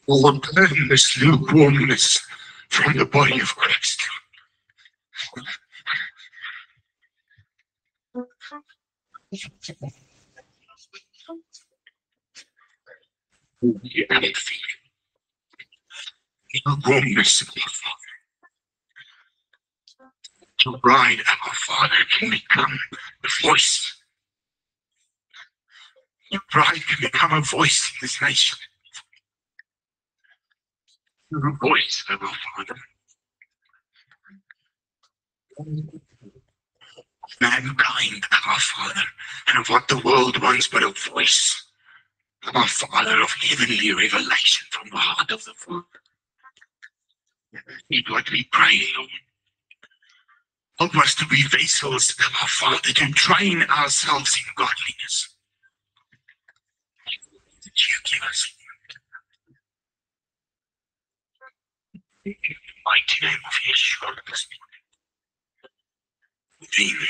or burn this lukewarmness from the body of Christ. Lukewarmness of our Father. Your bride, our Father, can become the voice. Your bride can become a voice in this nation. You're a voice of our Father. Mankind, our Father, and of what the world wants but a voice. Our Father of heavenly revelation from the heart of the Father. Need what we pray, Lord. Help us to be vessels of our Father, to train ourselves in godliness. That you give us. In the mighty name of Yeshua. Amen.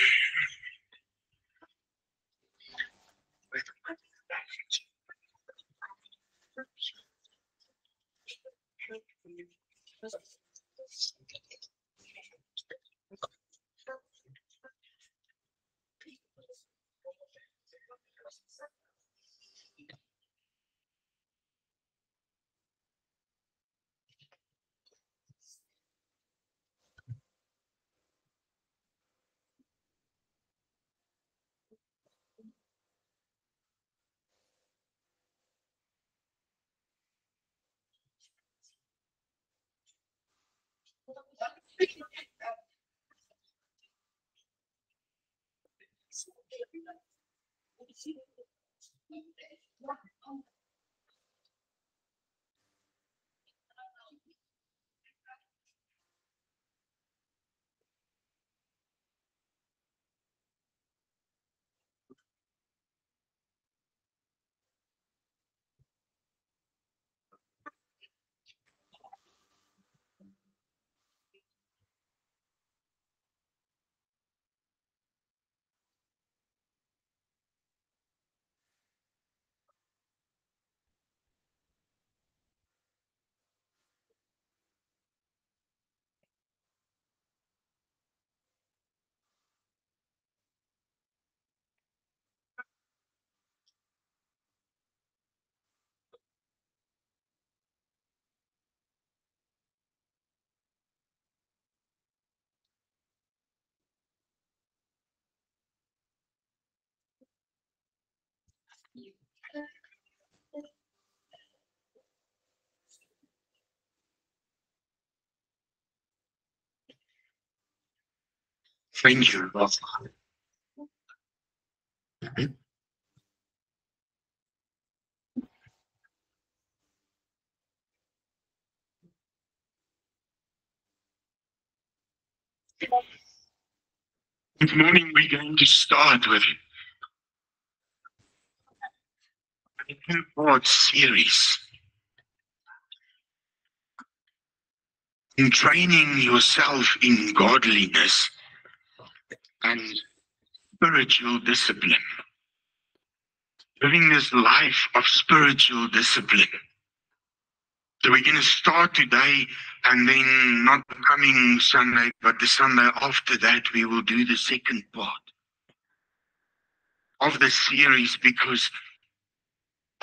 Thank you, Lord. This morning we're going to start with a two-part series in training yourself in godliness and spiritual discipline. Living this life of spiritual discipline. So we're going to start today, and then not the coming Sunday, but the Sunday after that, we will do the second part of the series, because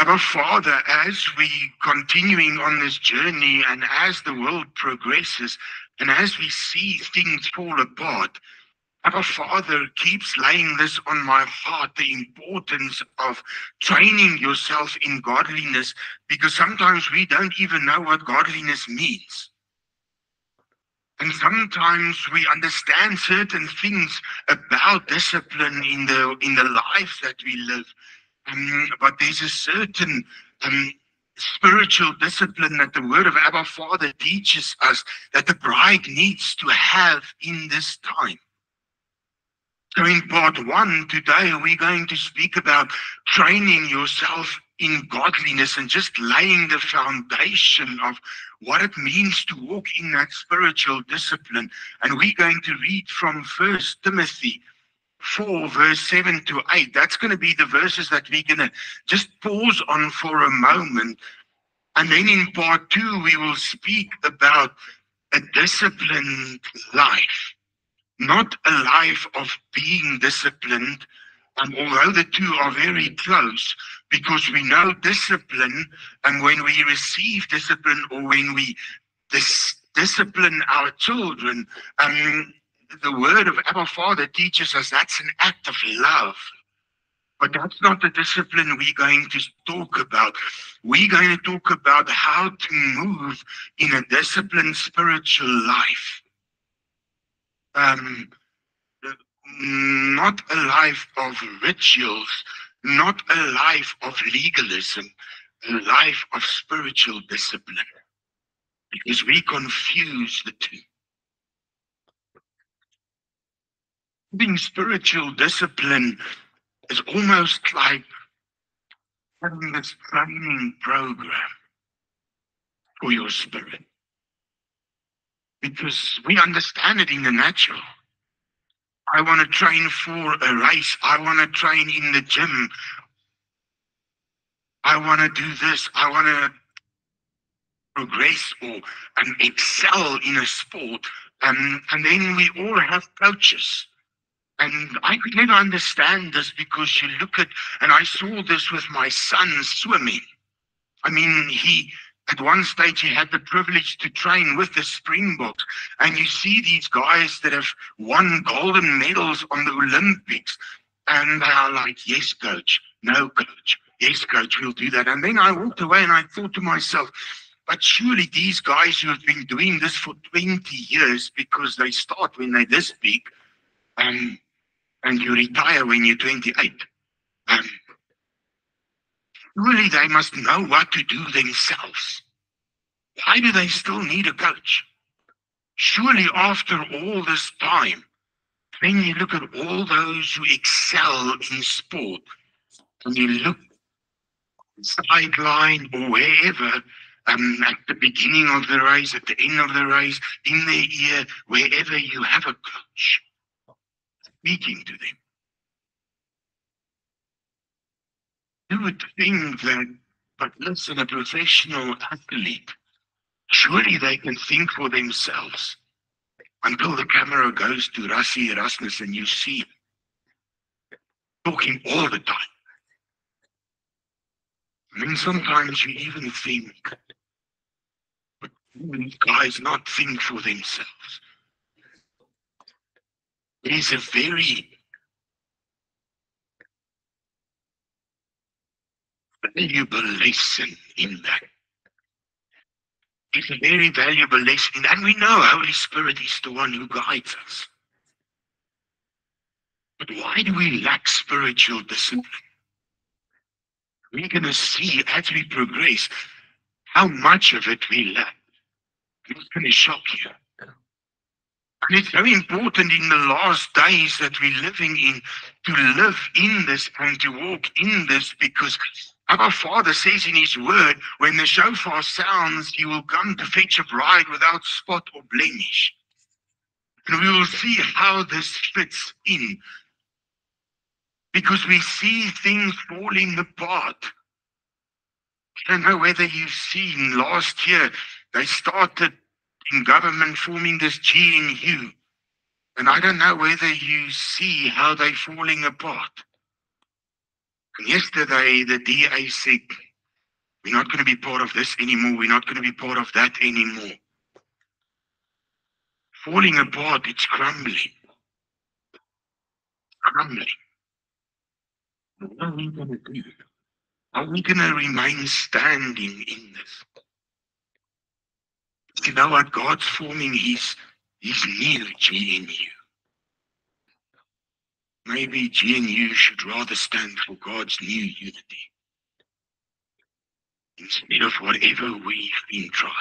our Father, as we continuing on this journey and as the world progresses and as we see things fall apart, our Father keeps laying this on my heart, the importance of training yourself in godliness, because sometimes we don't even know what godliness means. And sometimes we understand certain things about discipline in the life that we live. But there's a certain spiritual discipline that the word of Abba Father teaches us that the bride needs to have in this time. So in part one today, we're going to speak about training yourself in godliness and just laying the foundation of what it means to walk in that spiritual discipline. And we're going to read from 1 Timothy 4, verse 7 to 8. That's going to be the verses that we're going to just pause on for a moment. And then in part 2, we will speak about a disciplined life, not a life of being disciplined, although the two are very close, because we know discipline, and when we receive discipline or when we discipline our children, the word of our Father teaches us that's an act of love. But that's not the discipline we're going to talk about. We're going to talk about how to move in a disciplined spiritual life. Not a life of rituals, not a life of legalism, a life of spiritual discipline. Because we confuse the two. Having spiritual discipline is almost like having this training program for your spirit. Because we understand it in the natural. I want to train for a race. I want to train in the gym. I want to do this. I want to progress or excel in a sport. And then we all have coaches. And I could never understand this, because you look at, and I saw this with my son swimming. I mean, at one stage, he had the privilege to train with the Springboks. And you see these guys that have won golden medals on the Olympics. And they are like, yes, coach. No, coach. Yes, coach, we'll do that. And then I walked away and I thought to myself, but surely these guys who have been doing this for 20 years, because they start when they're this big, and you retire when you're 28. Surely they must know what to do themselves. Why do they still need a coach? Surely after all this time, when you look at all those who excel in sport, and you look sideline or wherever, at the beginning of the race, at the end of the race, in their ear, wherever you have a coach speaking to them. You would think that, but listen, a professional athlete, surely they can think for themselves, until the camera goes to Rassie Erasmus and you see him talking all the time. And then sometimes you even think, but these guys not think for themselves. There's a very valuable lesson in that. It's a very valuable lesson, and we know Holy Spirit is the one who guides us. But why do we lack spiritual discipline? We're going to see as we progress how much of it we lack. It's going to shock you. And it's very important in the last days that we're living in to live in this and to walk in this, because our Father says in His word, when the shofar sounds, He will come to fetch a bride without spot or blemish. And we will see how this fits in, because we see things falling apart. I don't know whether you've seen, last year they started in government forming this GNU. And I don't know whether you see how they're falling apart. And yesterday, the DA said, we're not going to be part of this anymore. We're not going to be part of that anymore. Falling apart, it's crumbling. Crumbling. What are we going to do? Are we going to remain standing in this? You know what? God's forming his new GNU. Maybe GNU should rather stand for God's new unity instead of whatever we've been trying.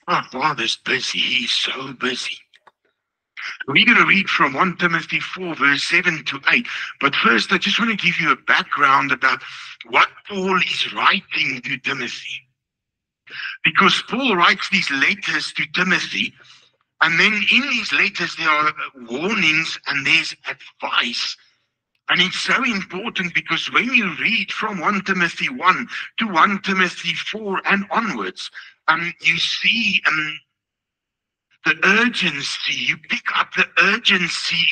Our Father's busy. He's so busy. We're going to read from 1 Timothy 4, verse 7 to 8. But first, I just want to give you a background about what Paul is writing to Timothy. Because Paul writes these letters to Timothy, and then in these letters there are warnings and there's advice And it's so important because when you read from 1 Timothy 1 to 1 Timothy 4 and onwards, you see the urgency, you pick up the urgency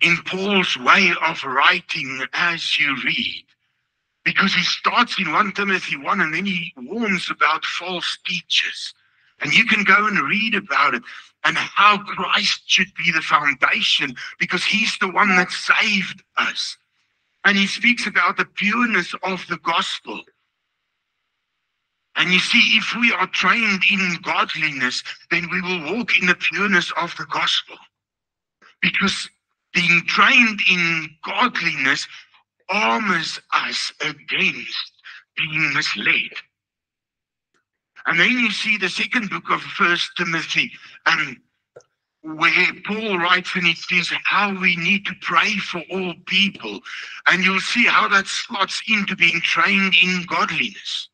in Paul's way of writing as you read. Because he starts in 1 Timothy 1 and then he warns about false teachers. And you can go and read about it and how Christ should be the foundation because he's the one that saved us. And he speaks about the pureness of the gospel. And you see, if we are trained in godliness, then we will walk in the pureness of the gospel. Because being trained in godliness armors us against being misled. And then you see the second book of 1 Timothy, where Paul writes and he says how we need to pray for all people. And you'll see how that slots into being trained in godliness.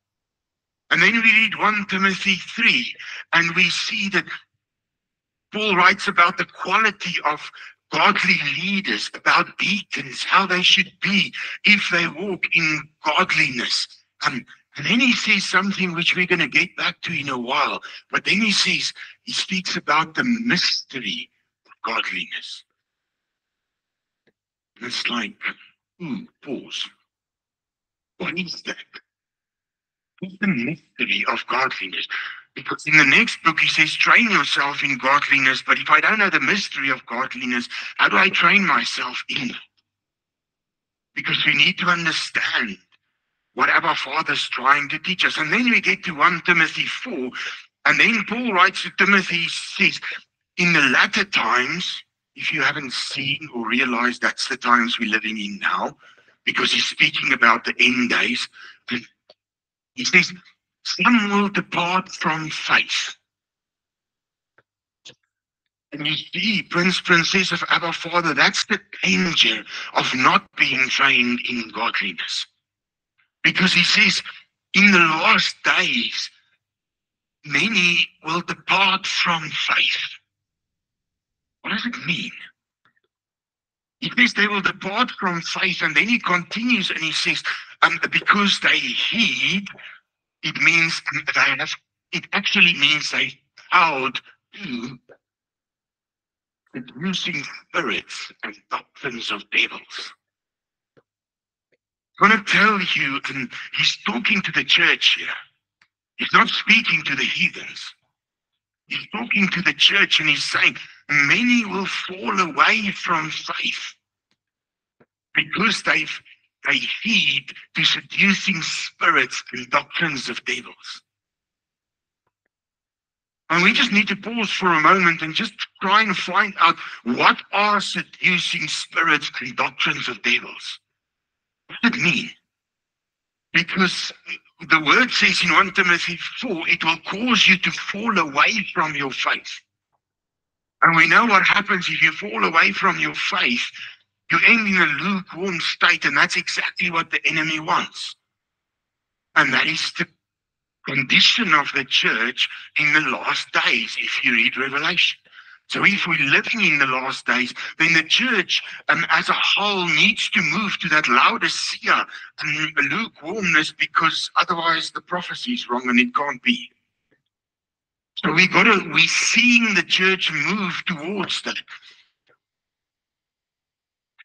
And then we read 1 Timothy 3, and we see that Paul writes about the quality of godly leaders, about deacons, how they should be if they walk in godliness. And then he says something which we're going to get back to in a while. But then he speaks about the mystery of godliness. And it's like, pause. What is that? What's the mystery of godliness? Because in the next book, he says, train yourself in godliness. But if I don't know the mystery of godliness, how do I train myself in it? Because we need to understand what our Father's trying to teach us. And then we get to 1 Timothy 4. And then Paul writes to Timothy, he says, in the latter times, if you haven't seen or realized that's the times we're living in now, because he's speaking about the end days, he says, some will depart from faith. And you see, Princess of our Father, that's the danger of not being trained in godliness. Because he says, in the last days, many will depart from faith. What does it mean? He says they will depart from faith, and then he continues and he says, because they heed, it means it actually means they bowed to seducing spirits and doctrines of devils. I want to tell you, and he's talking to the church here. He's not speaking to the heathens. He's talking to the church and he's saying, many will fall away from faith because they heed to seducing spirits and doctrines of devils. And we just need to pause for a moment and just try and find out what are seducing spirits and doctrines of devils. What does it mean? Because the word says in 1 Timothy 4, it will cause you to fall away from your faith. And we know what happens if you fall away from your faith. You end in a lukewarm state, and that's exactly what the enemy wants. And that is the condition of the church in the last days, if you read Revelation. So if we're living in the last days, then the church as a whole needs to move to that Laodicea lukewarmness, because otherwise the prophecy is wrong and it can't be. So we're seeing the church move towards that.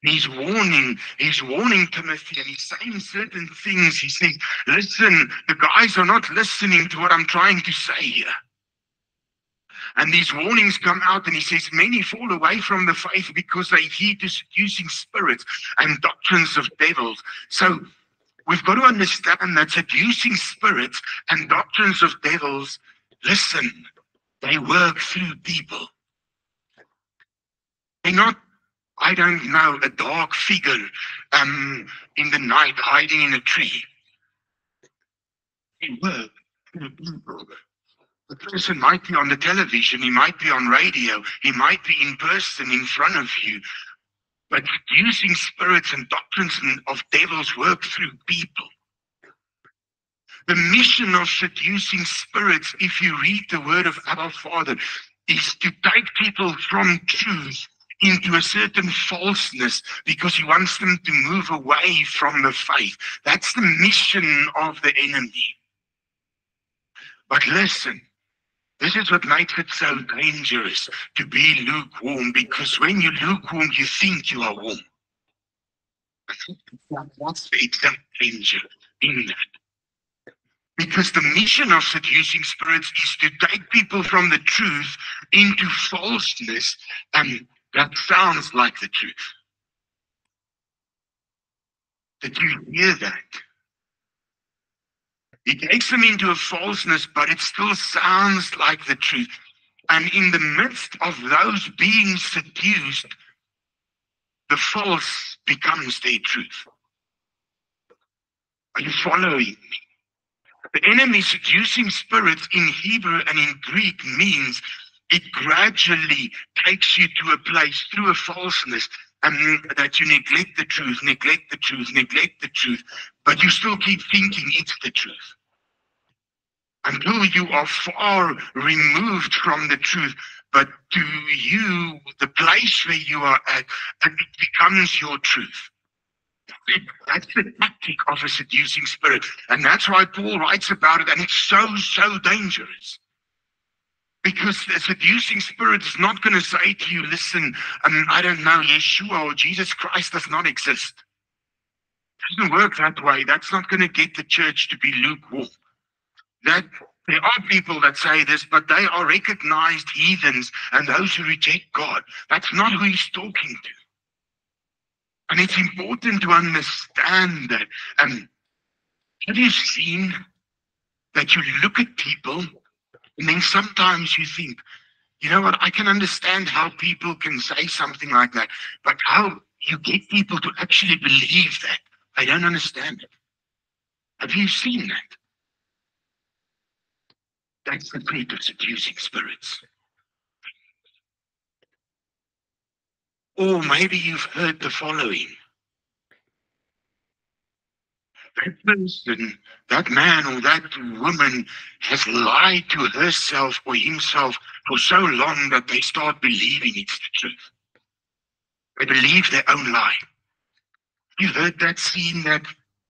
He's warning Timothy, and he's saying certain things. He says, listen, the guys are not listening to what I'm trying to say here. And these warnings come out, and he says, many fall away from the faith because they heed to seducing spirits and doctrines of devils. So we've got to understand that seducing spirits and doctrines of devils, listen, they work through people. They're not, I don't know, a dark figure in the night hiding in a tree. They work through people. The person might be on the television, he might be on radio, he might be in person in front of you. But seducing spirits and doctrines of devils work through people. The mission of seducing spirits, if you read the word of our Father, is to take people from truth into a certain falseness because he wants them to move away from the faith. That's the mission of the enemy. But listen, this is what makes it so dangerous to be lukewarm, because when you're lukewarm, you think you are warm. What's the exact danger in that? Because the mission of seducing spirits is to take people from the truth into falseness, and that sounds like the truth. Did you hear that? He takes them into a falseness, but it still sounds like the truth. And in the midst of those being seduced, the false becomes their truth. Are you following me? The enemy seducing spirits in Hebrew and in Greek means it gradually takes you to a place through a falseness, and that you neglect the truth, but you still keep thinking it's the truth. Until you are far removed from the truth, but to you, the place where you are at, and it becomes your truth. That's the tactic of a seducing spirit. And that's why Paul writes about it, and it's so dangerous. Because the seducing spirit is not going to say to you, listen, I don't know, Yeshua or Jesus Christ does not exist. It doesn't work that way. That's not going to get the church to be lukewarm. That there are people that say this, but they are recognized heathens and those who reject God. That's not who he's talking to. And it's important to understand that. Have you seen that you look at people and then sometimes you think, you know what, I can understand how people can say something like that, but how you get people to actually believe that, I don't understand it. Have you seen that? That's the fruit of seducing spirits. Or maybe you've heard the following. That person, that man or that woman has lied to herself or himself for so long that they start believing it's the truth. They believe their own lie. You heard that, seen that?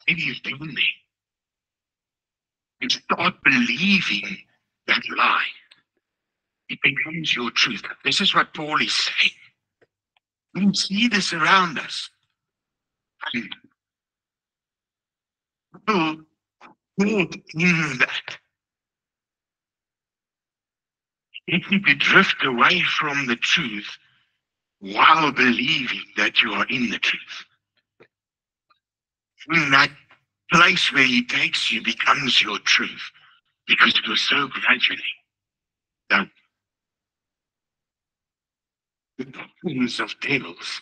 Maybe you've been there. You start believing that lie. It becomes your truth. This is what Paul is saying. We see this around us. And people caught in that. If you drift away from the truth while believing that you are in the truth, in that place where he takes you becomes your truth, because it was so gradually done. The doctrines of devils,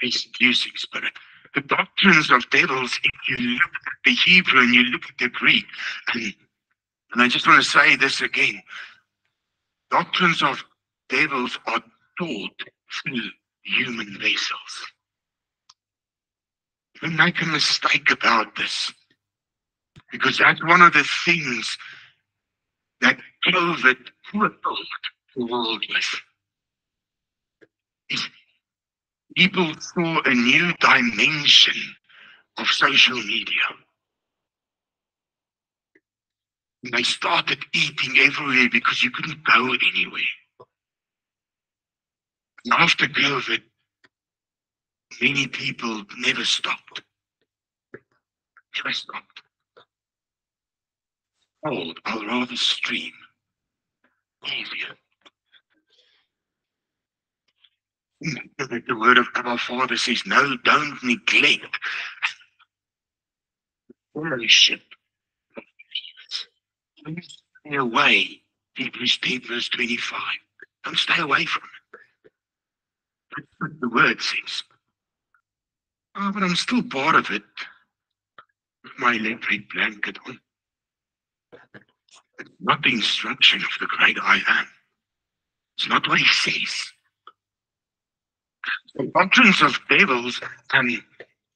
a seducing spirit. The doctrines of devils, if you look at the Hebrew and you look at the Greek, and I just want to say this again, doctrines of devils are taught through human vessels. Don't make a mistake about this, because that's one of the things that COVID crippled the world with. Is people saw a new dimension of social media. And they started eating everywhere because you couldn't go anywhere. And after COVID, many people never stopped. Never stopped. Oh, I'll rather stream. Easier. The word of our Father says, no, don't neglect fellowship of believers. Don't stay away. Hebrews 10 verse 25. Don't stay away from it. That's what the word says. Oh, but I'm still part of it with my electric blanket on. It's not the instruction of the great I am. It's not what he says. The doctrines of devils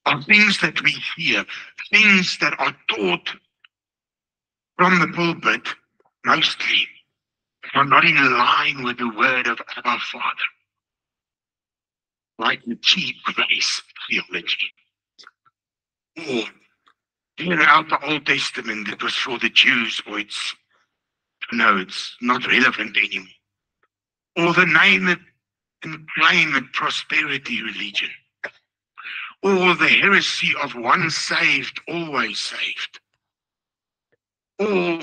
are things that we hear, things that are taught from the pulpit, mostly, are not in line with the word of our Father. like the cheap grace theology. Or throughout the Old Testament, it was for the Jews, or it's not relevant anymore. Or the name it and claim it prosperity religion. Or the heresy of once saved, always saved. Or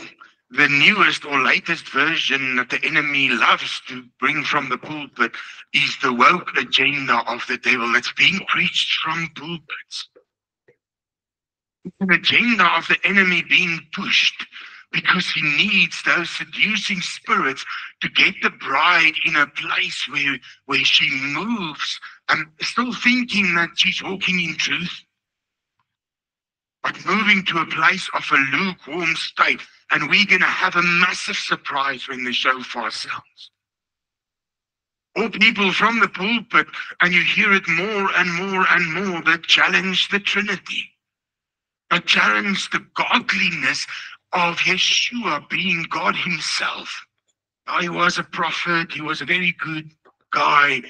the newest or latest version that the enemy loves to bring from the pulpit is the woke agenda of the devil that's being preached from pulpits. An agenda of the enemy being pushed because he needs those seducing spirits to get the bride in a place where she moves, still thinking that she's walking in truth, but moving to a place of a lukewarm state. And we're going to have a massive surprise when the shofar sounds. Or people from the pulpit, and you hear it more and more and more, that challenge the Trinity, that challenge the godliness of Yeshua being God himself. He was a prophet, he was a very good guy,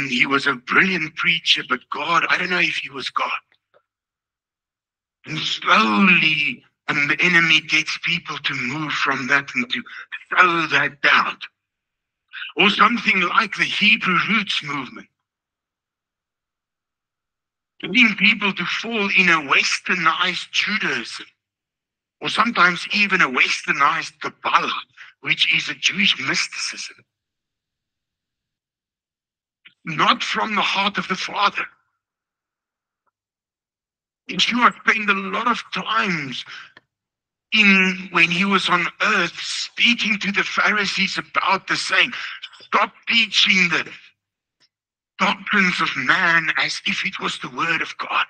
he was a brilliant preacher, but God, I don't know if he was God. And slowly, the enemy gets people to move from that and to throw that down. Or something like the Hebrew roots movement. Getting people to fall in a westernized Judaism, or sometimes even a westernized Kabbalah, which is a Jewish mysticism. Not from the heart of the Father. Yeshua spent a lot of times when he was on earth speaking to the Pharisees about the same. Stop teaching the doctrines of man as if it was the word of God.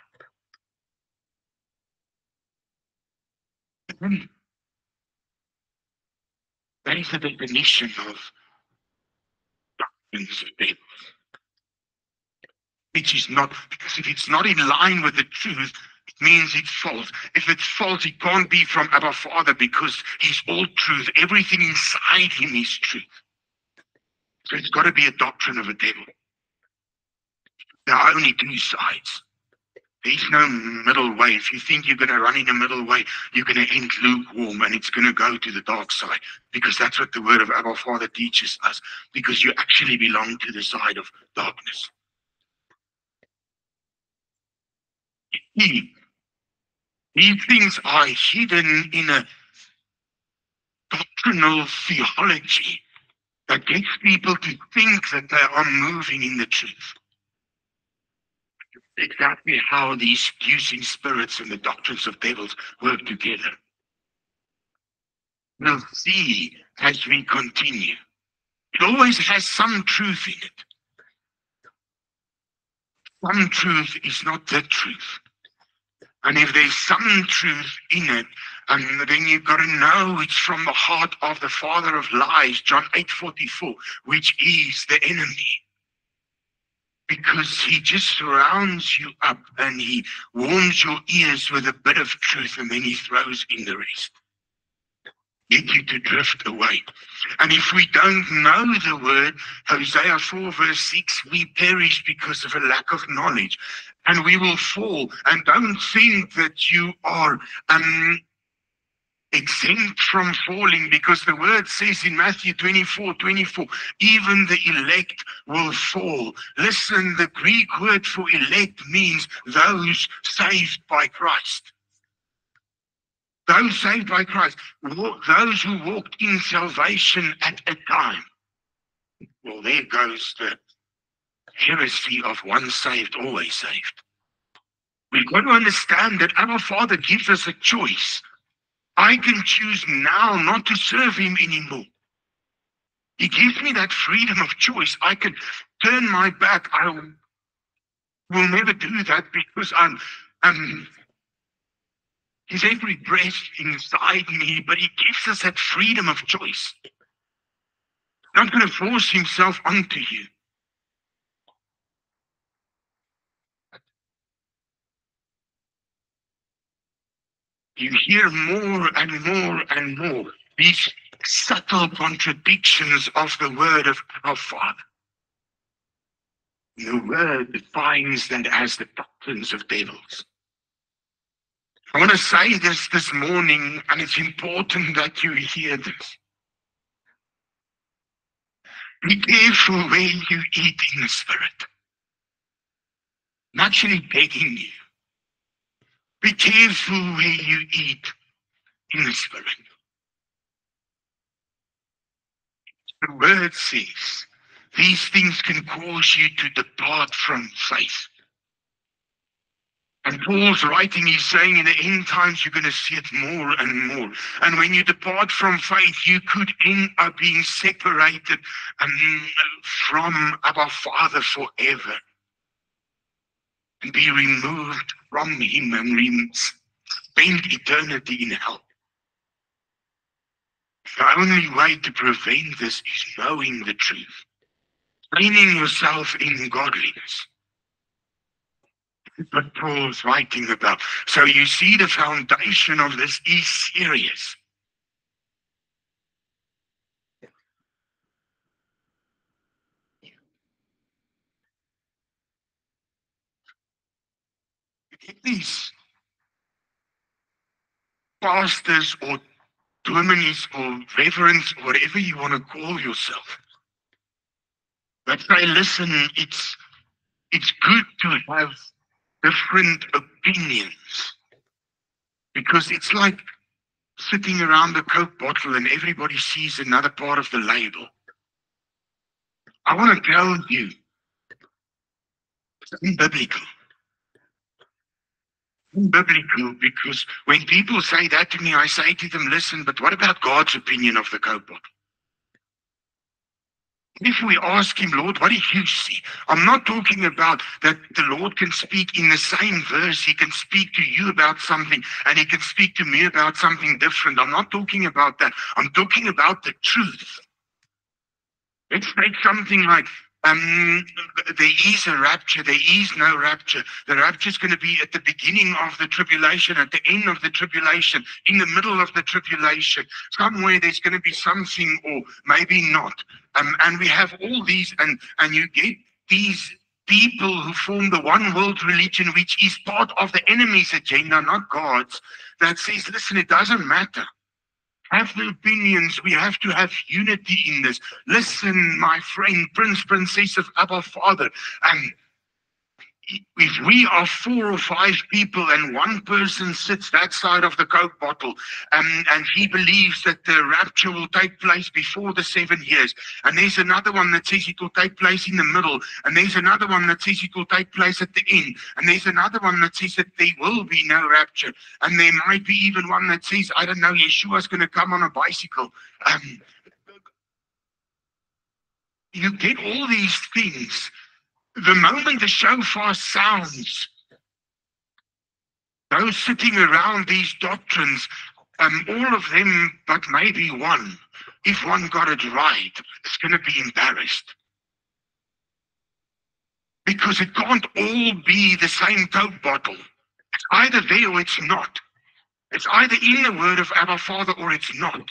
That is the definition of doctrines of devils. Which is not, because if it's not in line with the truth, it means it's false. If it's false, it can't be from Abba Father because he's all truth. Everything inside him is truth. So it's got to be a doctrine of a devil. There are only two sides. There's no middle way. If you think you're going to run in a middle way, you're going to end lukewarm and it's going to go to the dark side, because that's what the word of Abba Father teaches us, because you actually belong to the side of darkness. These things are hidden in a doctrinal theology that gets people to think that they are moving in the truth. Exactly how these seducing spirits and the doctrines of devils work together. We'll see as we continue. It always has some truth in it. Some truth is not the truth. And if there's some truth in it, then you've got to know it's from the heart of the father of lies, John 8:44, which is the enemy. Because he just surrounds you up and he warms your ears with a bit of truth, and then he throws in the rest. Get you to drift away. And if we don't know the word, Hosea 4:6, we perish because of a lack of knowledge. And we will fall. And don't think that you are exempt from falling, because the word says in Matthew 24:24, even the elect will fall. Listen, the Greek word for elect means those saved by Christ. Those saved by Christ, those who walked in salvation at a time. Well, there goes the heresy of once saved, always saved. We've got to understand that our Father gives us a choice. I can choose now not to serve him anymore. He gives me that freedom of choice. I can turn my back. I will never do that, because he's every breath inside me, but he gives us that freedom of choice. He's not going to force himself onto you. You hear more and more and more these subtle contradictions of the word of our Father. The word defines that as the doctrines of devils. I want to say this morning, and it's important that you hear this. Be careful where you eat in the spirit. I'm actually begging you. Be careful where you eat in the spirit. The word says these things can cause you to depart from faith. And Paul's writing, he's saying in the end times, you're going to see it more and more. And when you depart from faith, you could end up being separated from our Father forever. And be removed from him and spend eternity in hell. The only way to prevent this is knowing the truth. Training yourself in godliness. What Paul's writing about. So you see, the foundation of this is serious. These pastors or dominis or reverends, whatever you want to call yourself, but say, listen, it's good to have different opinions, because it's like sitting around a Coke bottle and everybody sees another part of the label. I want to tell you, it's unbiblical. Unbiblical, because when people say that to me, I say to them, listen, but what about God's opinion of the Coke bottle? If we ask him, Lord, what do you see? I'm not talking about that the Lord can speak in the same verse. He can speak to you about something and he can speak to me about something different. I'm not talking about that. I'm talking about the truth. Let's take something like, there is a rapture, there is no rapture. The rapture is going to be at the beginning of the tribulation, at the end of the tribulation, in the middle of the tribulation. Somewhere there's going to be something, or maybe not. And we have all these, and you get these people who form the one world religion, which is part of the enemy's agenda, not God's, that says, listen, it doesn't matter. Have the opinions. We have to have unity in this. Listen, my friend, Prince, Princess of Abba Father. And if we are 4 or 5 people and one person sits that side of the Coke bottle and he believes that the rapture will take place before the 7 years, and there's another one that says it will take place in the middle, and there's another one that says it will take place at the end, and there's another one that says that there will be no rapture, and there might be even one that says, I don't know, Yeshua's going to come on a bicycle. You get all these things. The moment the shofar sounds, those sitting around these doctrines, all of them, but maybe one, if one got it right, is going to be embarrassed. Because it can't all be the same Coke bottle. It's either there or it's not. It's either in the word of Abba Father or it's not.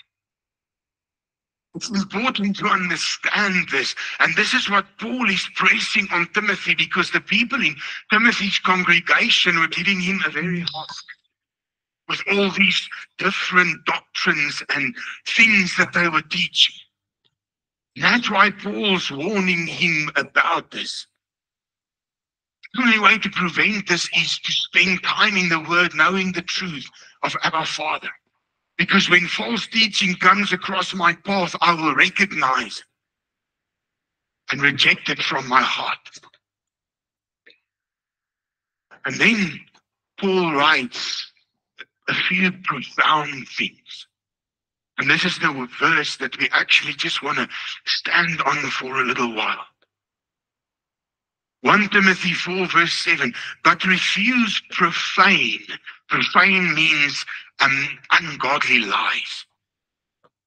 It's important to understand this. And this is what Paul is pressing on Timothy, because the people in Timothy's congregation were giving him a very hard with all these different doctrines and things that they were teaching. That's why Paul's warning him about this. The only way to prevent this is to spend time in the Word, knowing the truth of Abba Father. Because when false teaching comes across my path, I will recognize and reject it from my heart. And then Paul writes a few profound things. And this is the verse that we actually just want to stand on for a little while. 1 Timothy 4 verse 7, but refuse profane. Profane means ungodly lies.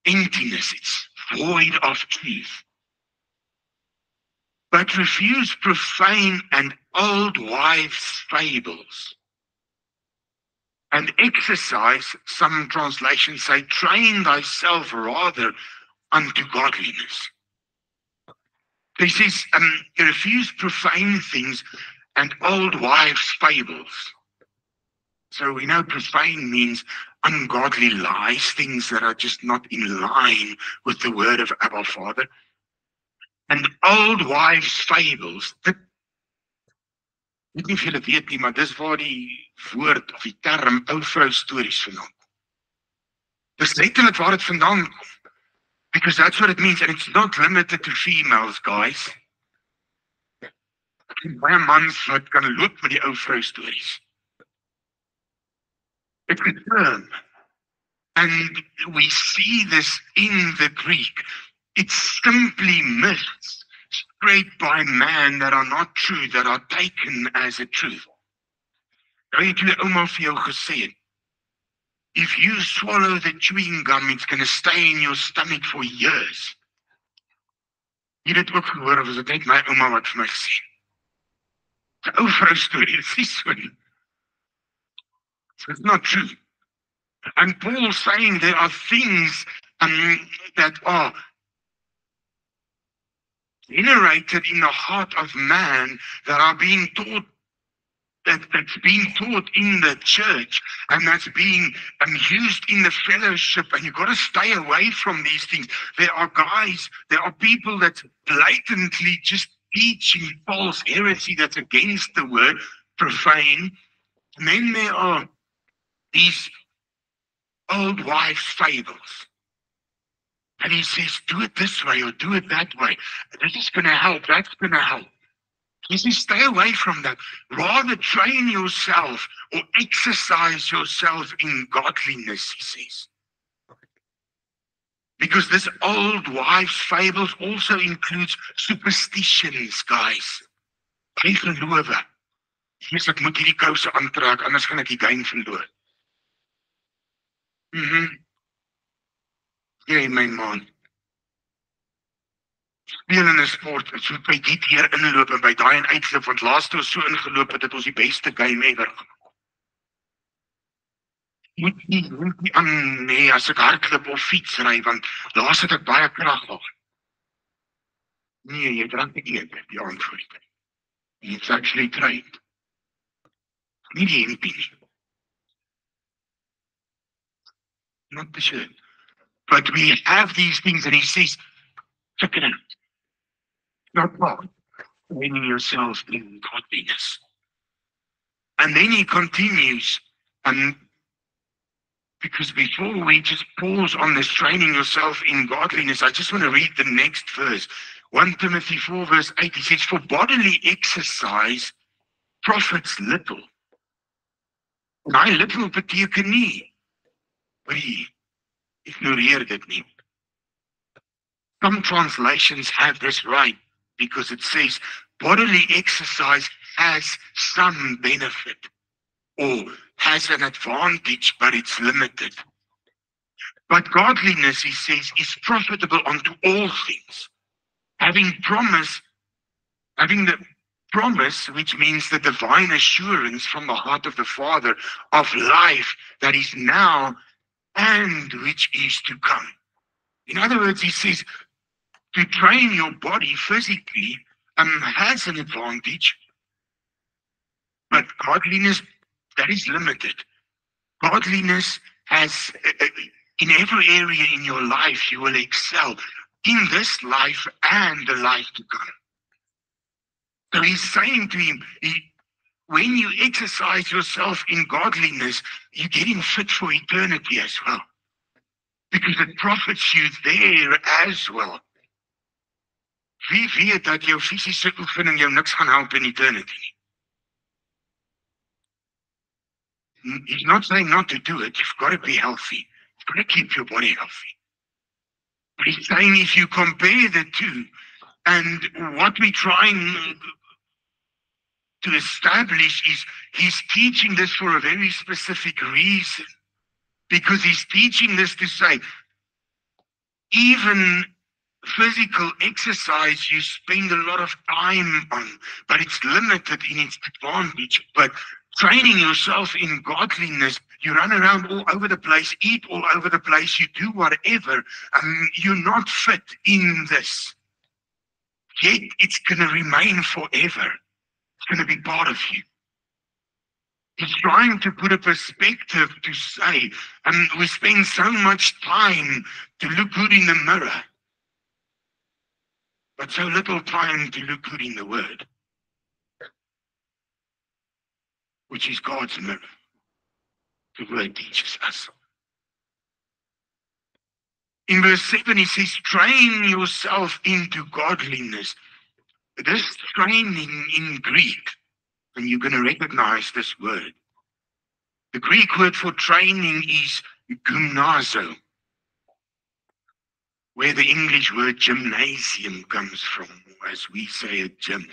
Emptiness, it's void of truth. But refuse profane and old wives' fables. And exercise, some translations say, train thyself rather unto godliness. He says, refuse profane things and old wives' fables. So we know profane means ungodly lies, things that are just not in line with the word of Abba Father. And old wives' fables, dit, ek weet nie of julle weet nie, maar dis waar die woord of die term ou vrou stories vandaan. Dis letterlik waar dit vandaan kom. Because that's what it means, and it's not limited to females, guys. Baie mans wat kan loop met die ou vrou stories. It's a term. And we see this in the Greek. It's simply myths spread by man that are not true, that are taken as a truth. Nou het jou ouma vir jou gesê, if you swallow the chewing gum, it's going to stay in your stomach for years. Jy het dit ook gehoor, of is dit net my ouma wat vir my gesê? Die ou vrou storie, dit is so nie. It's not true. And Paul's saying there are things that are generated in the heart of man that are being taught, that's being taught in the church, and that's being used in the fellowship, and you've got to stay away from these things. There are guys, there are people that blatantly just teaching false heresy that's against the word, profane. And then there are these old wives' fables. And he says, do it this way or do it that way. This is going to help, that's going to help. He says, stay away from that. Rather train yourself or exercise yourself in godliness, he says. Because this old wives' fables also includes superstitions, guys. By gelowe. Jesus, ek moet hierdie kouse aantrek, anders gaan ek die game verloor. Jy, my man. Speel in 'n sport, so by die keer inloop en by daai en uitloop, want laaste ons so ingeloop het, het ons die beste game ever gemaak. Moet nie aan, nee, as ek hardloop of fietsry, want laas het ek baie krag gehad. Nee, jy drank nie eet, die antwoord. It's actually trained. Nie die MP nie. Not the shirt. But we have these things, and he says, check it out. Not wrong. Training yourself in godliness. And then he continues, because before we just pause on this training yourself in godliness, I just want to read the next verse. 1 Timothy 4 verse 8, he says, for bodily exercise profits little. My little beteken nie. Ignoreer dit nie. Some translations have this right because it says bodily exercise has some benefit or has an advantage, but it's limited. But godliness, he says, is profitable unto all things. Having the promise, which means the divine assurance from the heart of the Father of life that is now and which is to come. In other words, he says, to train your body physically has an advantage, but godliness, that is limited. Godliness has, in every area in your life, you will excel in this life and the life to come. So he's saying to him, when you exercise yourself in godliness, you're getting fit for eternity as well. Because it profits you there as well. Wie weet dat jou fisiese oefening jou niks gaan help in eternity? He's not saying not to do it. You've got to be healthy. You've got to keep your body healthy. But he's saying if you compare the two, and what we're trying to establish is he's teaching this for a very specific reason. Because he's teaching this to say, even physical exercise you spend a lot of time on, but it's limited in its advantage. But training yourself in godliness, you run around all over the place, eat all over the place, you do whatever, you're not fit in this. yet it's going to remain forever. It's going to be part of you. He's trying to put a perspective to say, we spend so much time to look good in the mirror, but so little time to look good in the Word, which is God's mirror. The Word teaches us. In verse 7, he says, train yourself into godliness. This training in Greek, and you're going to recognize this word. The Greek word for training is gymnazo, where the English word gymnasium comes from, as we say at gym.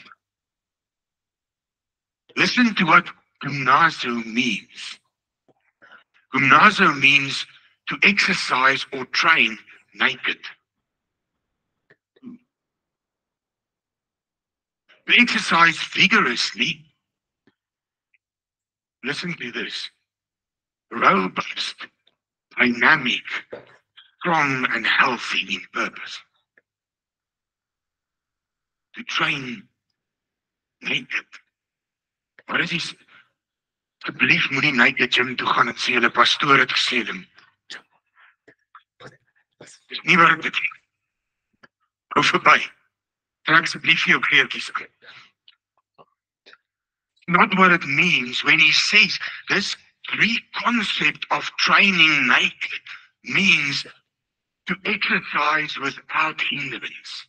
Listen to what gymnazo means. Gymnazo means to exercise or train naked. To exercise vigorously, listen to this, robust, dynamic, strong and healthy in purpose. To train naked. Wat is die, asseblief moenie naked gym toe gaan en sê hulle pastoor het gesê hom. Dis nie waar dit is. Hou verby. Trek asseblief jou kleertjies aan. Not what it means when he says this Greek concept of training naked means to exercise without hindrance.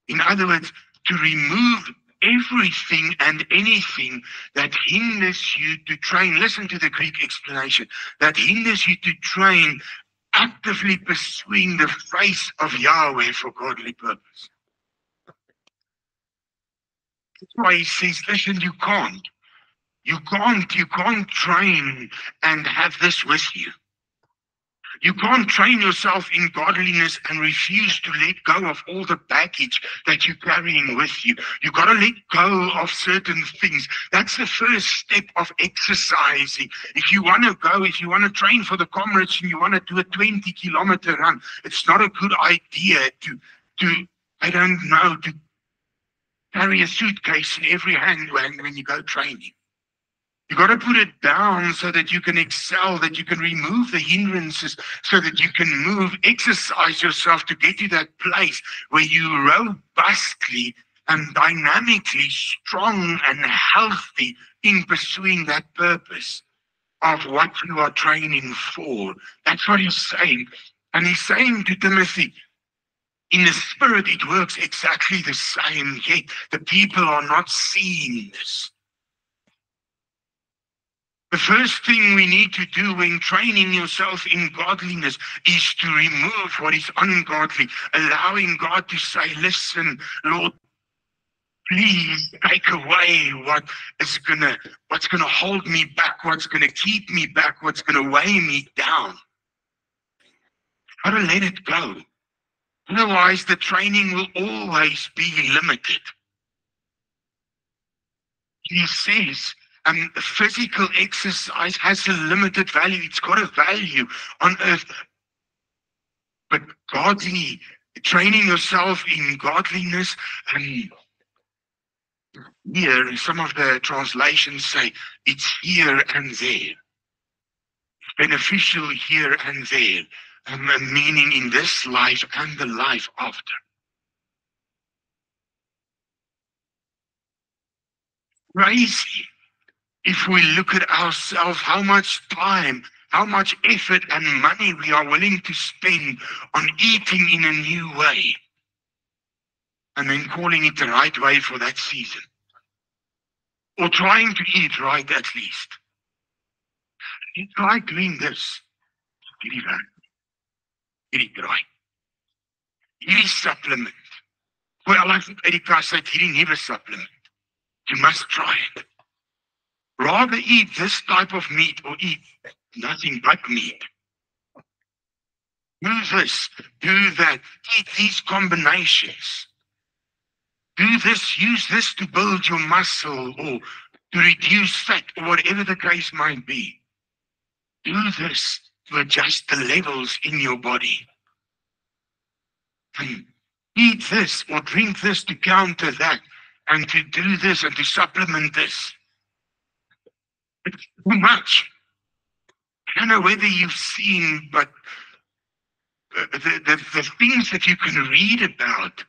In other words, to remove everything and anything that hinders you to train. Listen to the Greek explanation. That hinders you to train actively pursuing the face of Yahweh for godly purpose. That's why he says, listen, you can't train and have this with you. You can't train yourself in godliness and refuse to let go of all the baggage that you're carrying with you. You got to let go of certain things. That's the first step of exercising. If you want to train for the Comrades and you want to do a 20-kilometer run, it's not a good idea to carry a suitcase in every hand when you go training. You got to put it down so that you can excel, that you can remove the hindrances, so that you can exercise yourself to get to that place where you robustly and dynamically strong and healthy in pursuing that purpose of what you are training for. That's what he's saying. And he's saying to Timothy, in the spirit, it works exactly the same, yet the people are not seeing this. The first thing we need to do when training yourself in godliness is to remove what is ungodly, allowing God to say, listen, Lord, please take away what's gonna hold me back, what's gonna keep me back, what's gonna weigh me down. Gotta let it go. Otherwise, the training will always be limited. He says, physical exercise has a limited value. It's got a value on earth. But godly, training yourself in godliness, here, some of the translations say, it's here and there. It's beneficial here and there. Meaning in this life and the life after. Crazy. If we look at ourselves, how much time, how much effort and money we are willing to spend on eating in a new way, and then calling it the right way for that season, or trying to eat right at least. It's like doing this. Hierdie draai. Hierdie supplement. Gooi al uit die kas uit hierdie nuwe supplement. You must try it. Rather eat this type of meat or eat nothing but meat. Do this, do that, eat these combinations. Do this, use this to build your muscle or to reduce fat or whatever the case might be. Do this to adjust the levels in your body. And eat this or drink this to counter that, and to do this and to supplement this. It's too much. I don't know whether you've seen, but the things that you can read about,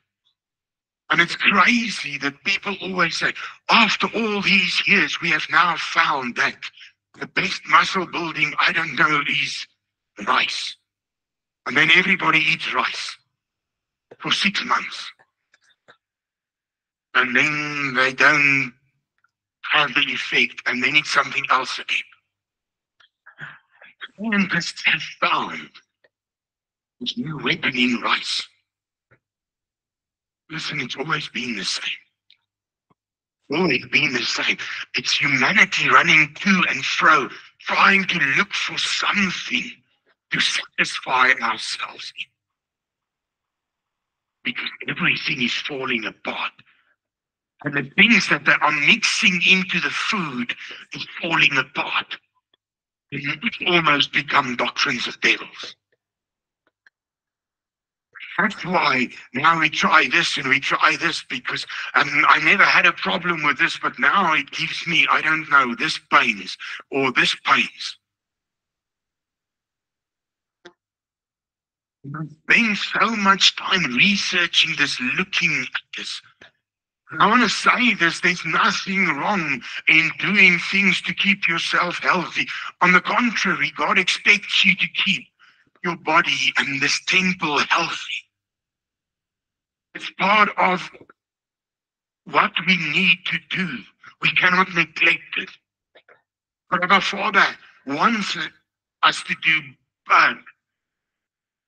and it's crazy that people always say, after all these years, we have now found that the best muscle building, I don't know, is rice. And then everybody eats rice for 6 months. And then they don't have the effect, and then it's something else again. Scientists have found this new weapon in rice. Listen, it's always been the same. Always been the same. It's humanity running to and fro, trying to look for something to satisfy ourselves in. Because everything is falling apart. And the things that they are mixing into the food is falling apart. It's almost become doctrines of devils. That's why now we try this and we try this, because I never had a problem with this, but now it gives me, I don't know, this pains or this pains. I spend so much time researching this, looking at this. I want to say this, there's nothing wrong in doing things to keep yourself healthy. On the contrary, God expects you to keep your body and this temple healthy. It's part of what we need to do. We cannot neglect it. But our Father wants us to do both.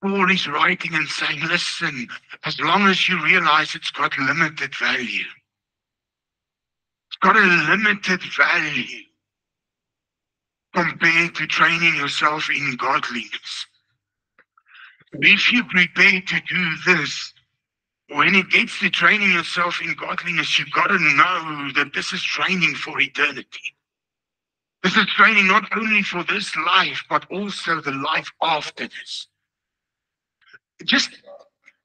Paul is writing and saying, listen, as long as you realize it's got limited value, it's got a limited value compared to training yourself in godliness. If you prepare to do this, when it gets to training yourself in godliness, you've got to know that this is training for eternity. This is training not only for this life, but also the life after this. Just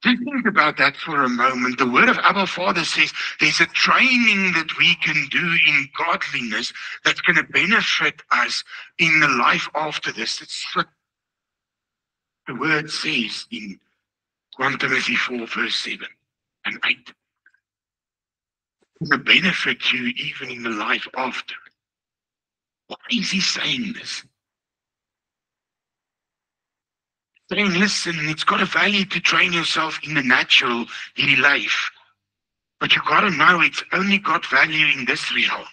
think about that for a moment. The word of Abba Father says there's a training that we can do in godliness that's going to benefit us in the life after this. It's what the word says in 1 Timothy 4, verse 7 and 8. It's going to benefit you even in the life after. Why is he saying this? Saying, listen, it's got a value to train yourself in the natural life, but you've got to know it's only got value in this realm.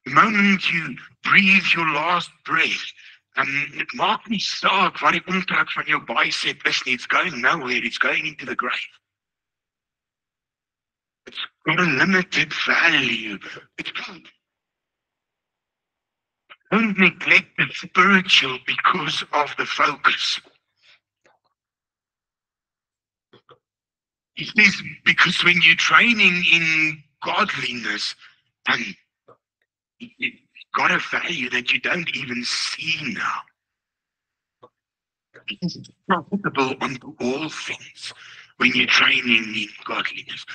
The moment you breathe your last breath, and it maak nie saak waar die omtrek van jou bicep is nie, it's going nowhere, it's going into the grave. It's got a limited value. It's got. Don't neglect the spiritual because of the focus. It is because when you're training in godliness, and it's got a value that you don't even see now. It's profitable unto all things when you're training in godliness.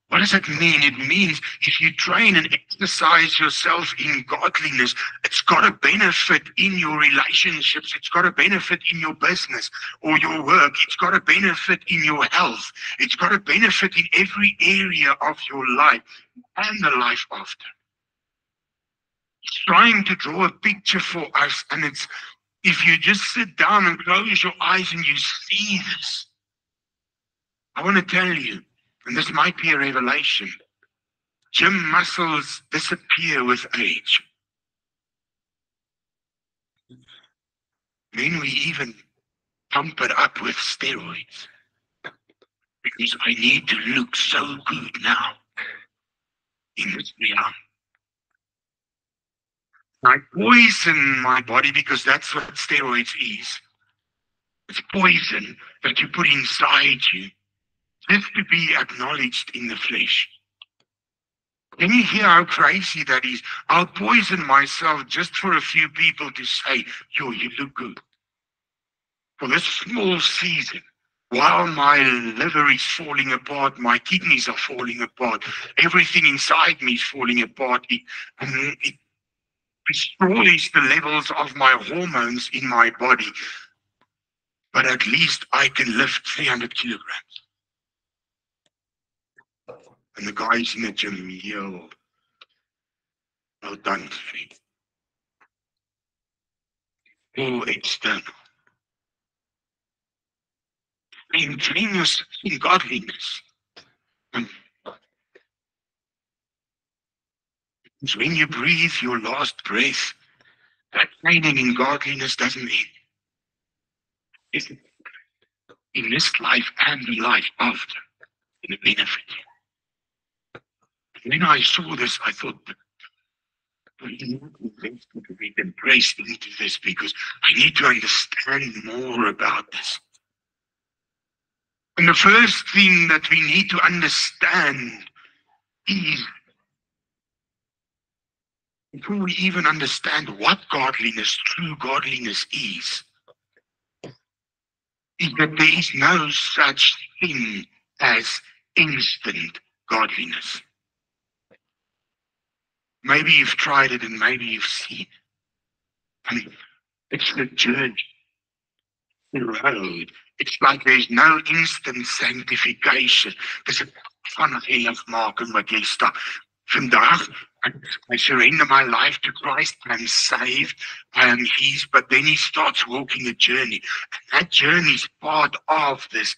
What does that mean? It means if you train and exercise yourself in godliness, it's got a benefit in your relationships. It's got a benefit in your business or your work. It's got a benefit in your health. It's got a benefit in every area of your life and the life after. It's trying to draw a picture for us, and it's, if you just sit down and close your eyes and you see this, I want to tell you, and this might be a revelation, gym muscles disappear with age. Then we even pump it up with steroids because I need to look so good now in this realm. I poison my body because that's what steroids is. It's poison that you put inside you just to be acknowledged in the flesh. Can you hear how crazy that is? I'll poison myself just for a few people to say, yo, you look good. For this small season. while my liver is falling apart, my kidneys are falling apart, everything inside me is falling apart. It destroys the levels of my hormones in my body. But at least I can lift 300 kilograms. And the guys in the gym yell, well done, Fred. All external. And train yourself in godliness. And when you breathe your last breath, that training in godliness doesn't end. It's in this life and the life after, in the benefit. When I saw this, I thought, I need to be embraced into this because I need to understand more about this. And the first thing that we need to understand is, before we even understand what godliness, true godliness is that there is no such thing as instant godliness. Maybe you've tried it and maybe you've seen it. And it's the journey, the road. It's like there's no instant sanctification. Dis 'n van heiligmaking wat jy stap. Vandag, I surrender my life to Christ. I'm saved. I am His. But then He starts walking a journey. And that journey is part of this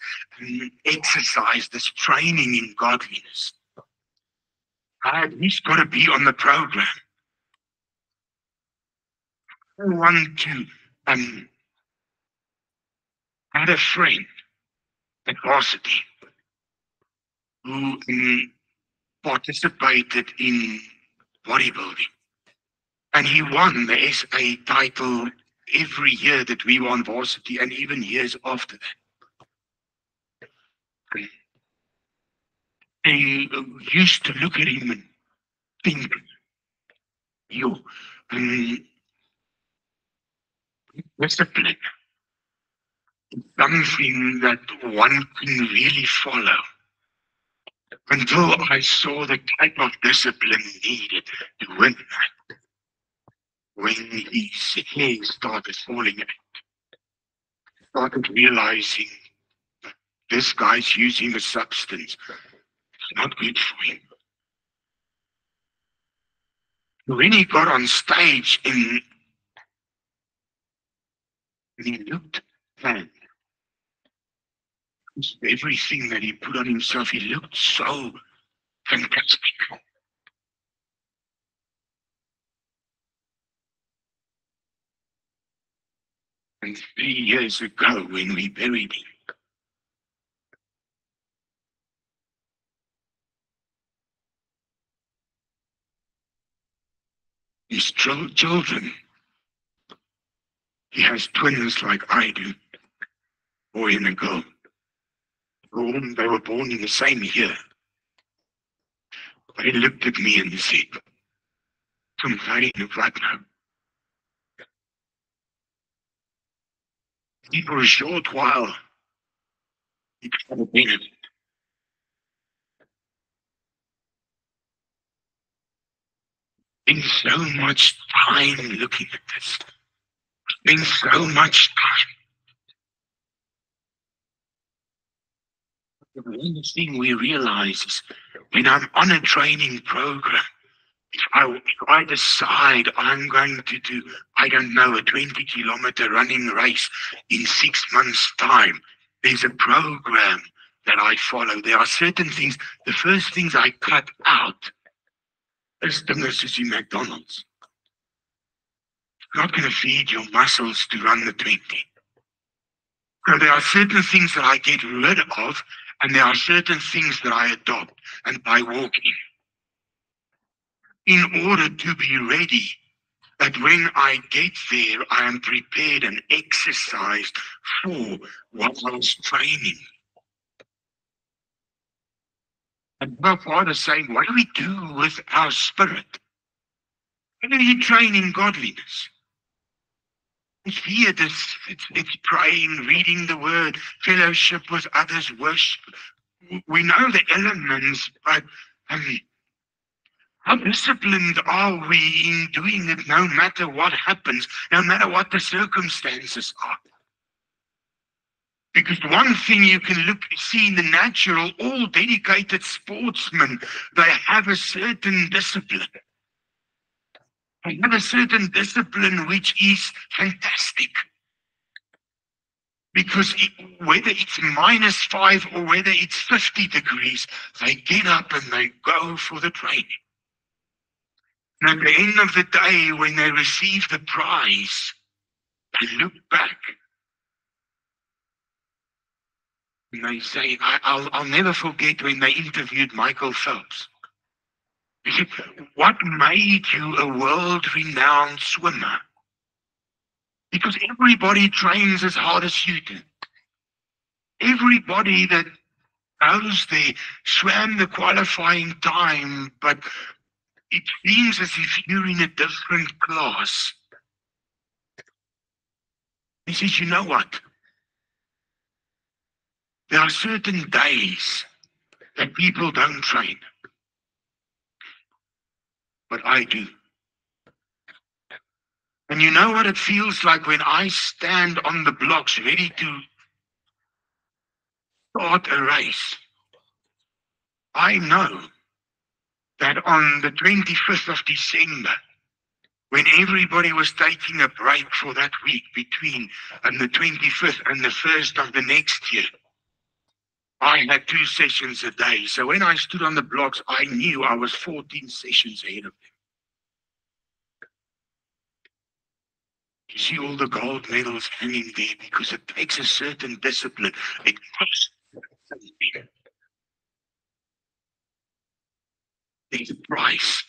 exercise, this training in godliness. He's got to be on the program. I want to had a friend at varsity who participated in bodybuilding. And he won the SA title every year that we were on varsity and even years after that. They used to look at him and think, discipline is something that one can really follow. Until I saw the type of discipline needed to win that. When his hair started falling out, I started realizing that this guy's using a substance. It's not good for him. When he got on stage and he looked bad, everything that he put on himself, he looked so fantastic. And 3 years ago, when we buried him, his children, he has twins like I do, boy and a girl. They were born in the same year. But he looked at me and said, what now? For a short while, it had a benefit. Spend so much time looking at this. Spend so much time. The one thing we realize is when I'm on a training program, if I decide I'm going to do, I don't know, a 20-kilometer running race in 6 months' time, there's a program that I follow. There are certain things. The first things I cut out is the Mrs. McDonald's. You're not going to feed your muscles to run the 20. So there are certain things that I get rid of, and there are certain things that I adopt and I walk in order to be ready, that when I get there, I am prepared and exercised for what I was training. And my father saying, what do we do with our spirit? How do you train in godliness? Here, it's praying, reading the word, fellowship with others, worship. We know the elements, but how disciplined are we in doing it no matter what happens, no matter what the circumstances are? Because one thing you can see in the natural, all dedicated sportsmen, they have a certain discipline. They have a certain discipline which is fantastic. Because whether it's -5 or whether it's 50 degrees, they get up and they go for the training. And at the end of the day, when they receive the prize, they look back and they say, I'll never forget when they interviewed Michael Phelps. He said, what made you a world-renowned swimmer? Because everybody trains as hard as you do. Everybody that goes there swam the qualifying time, but it seems as if you're in a different class. He says, you know what? There are certain days that people don't train, but I do. And you know what it feels like when I stand on the blocks ready to start a race? I know that on the 25th of December, when everybody was taking a break for that week between the 25th and the 1st of the next year, I had 2 sessions a day. So when I stood on the blocks, I knew I was 14 sessions ahead of them. You see all the gold medals hanging there because it takes a certain discipline. It costs something. There's a price.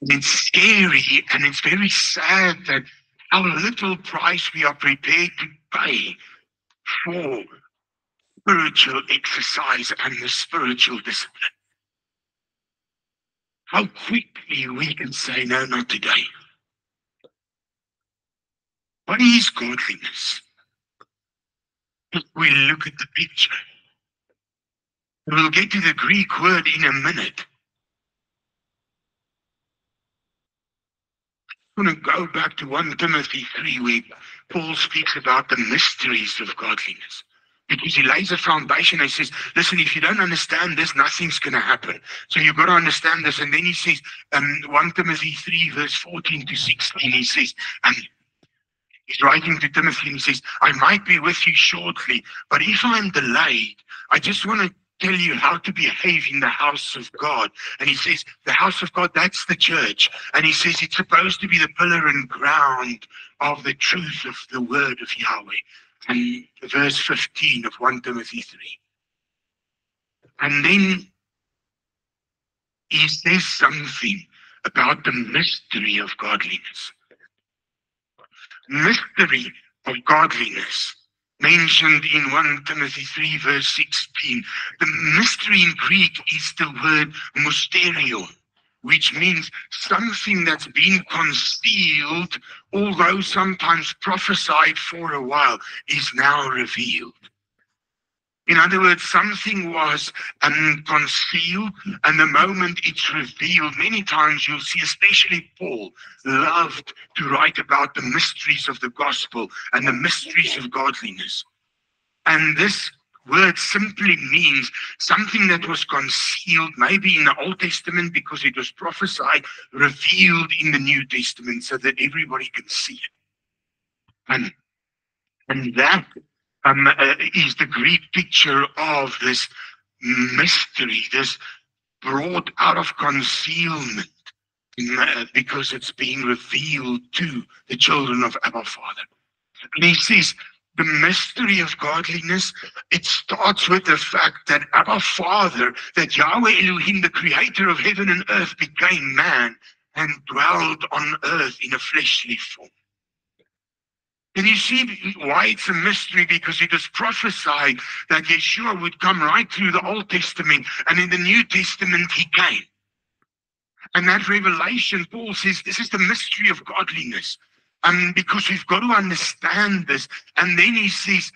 And it's scary and it's very sad that how little price we are prepared to pay for spiritual exercise and the spiritual discipline. How quickly we can say, no, not today. What is godliness? If we look at the picture, we'll get to the Greek word in a minute. I'm going to go back to 1 Timothy 3, where Paul speaks about the mysteries of godliness. Because he lays a foundation and says, listen, if you don't understand this, nothing's going to happen. So you've got to understand this. And then he says, 1 Timothy 3, verse 14 to 16, he says, he's writing to Timothy and he says, I might be with you shortly, but if I'm delayed, I just want to tell you how to behave in the house of God. And he says, the house of God, that's the church. And he says, it's supposed to be the pillar and ground of the truth of the word of Yahweh. And verse 15 of 1 Timothy 3. And then he says something about the mystery of godliness. Mystery of godliness, mentioned in 1 Timothy 3, verse 16. The mystery in Greek is the word mysterion, which means something that's been concealed, although sometimes prophesied for a while, is now revealed. In other words, something was concealed, and the moment it's revealed, many times you'll see, especially Paul, loved to write about the mysteries of the gospel and the mysteries of godliness. And this word simply means something that was concealed, maybe in the Old Testament because it was prophesied, revealed in the New Testament so that everybody can see it. And that is the Greek picture of this mystery, this brought out of concealment, because it's being revealed to the children of Abba Father. And he says, the mystery of godliness, it starts with the fact that Abba Father, that Yahweh Elohim, the creator of heaven and earth, became man and dwelled on earth in a fleshly form. And you see why it's a mystery, because it is prophesied that Yeshua would come right through the Old Testament, and in the New Testament he came. And that revelation, Paul says, this is the mystery of godliness. Because we've got to understand this. And then he says,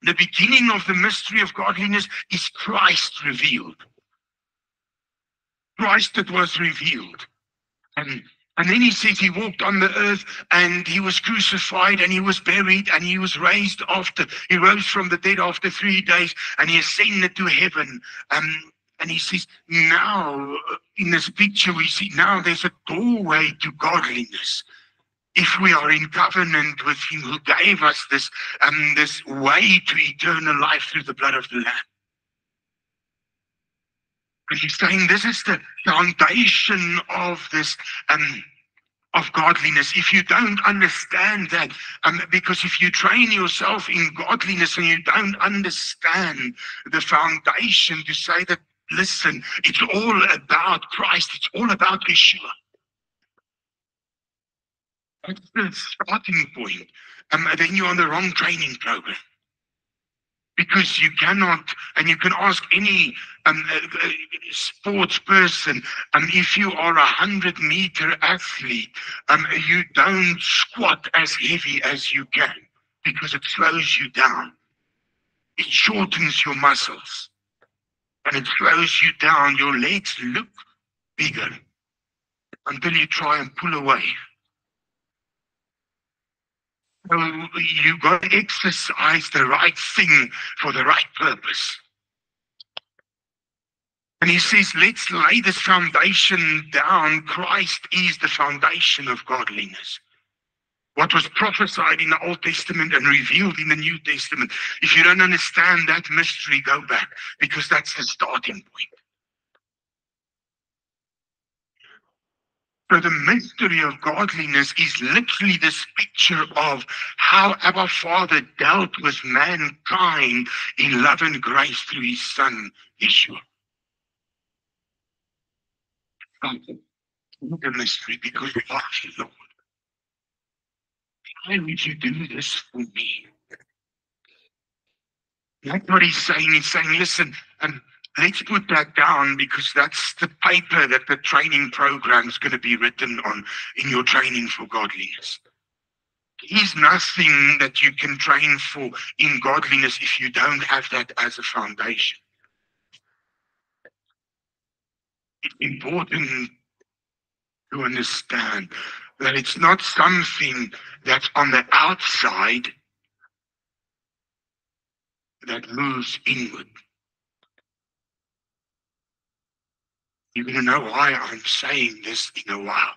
the beginning of the mystery of godliness is Christ revealed. Christ that was revealed. And then he says he walked on the earth and he was crucified and he was buried and he was raised after, he rose from the dead after 3 days and he ascended to heaven. And he says, now in this picture we see now there's a doorway to godliness. If we are in covenant with him who gave us this way to eternal life through the blood of the Lamb. And he's saying this is the foundation of this, of godliness. If you don't understand that, because if you train yourself in godliness and you don't understand the foundation to say that, listen, it's all about Christ, it's all about Yeshua. That's the starting point. Then you're on the wrong training program. Because you cannot, and you can ask any sports person, if you are 100-meter athlete, you don't squat as heavy as you can because it slows you down. It shortens your muscles and it slows you down. Your legs look bigger until you try and pull away. So you got to exercise the right thing for the right purpose. And he says, let's lay this foundation down. Christ is the foundation of godliness. What was prophesied in the Old Testament and revealed in the New Testament. If you don't understand that mystery, go back, because that's the starting point. So the mystery of godliness is literally this picture of how our Father dealt with mankind in love and grace through his Son, Yeshua. The mystery, because we love you, Lord. Why would you do this for me? That's what he's saying. He's saying, listen, let's put that down, because that's the paper that the training program is going to be written on in your training for godliness. There's nothing that you can train for in godliness if you don't have that as a foundation. It's important to understand that it's not something that's on the outside that moves inward. You're going to know why I'm saying this in a while.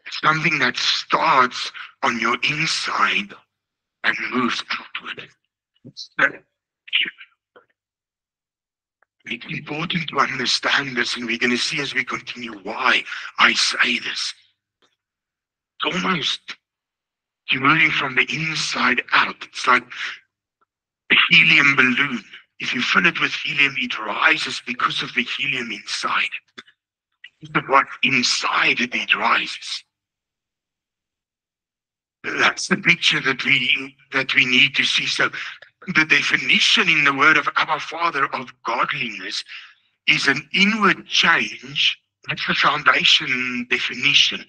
It's something that starts on your inside and moves outward. It's important to understand this, and we're going to see as we continue why I say this. It's almost, you're moving from the inside out. It's like a helium balloon. If you fill it with helium, it rises because of the helium inside it. Because of what's inside it, it rises. That's the picture that we need to see. So the definition in the word of our Father of godliness is an inward change. That's the foundation definition.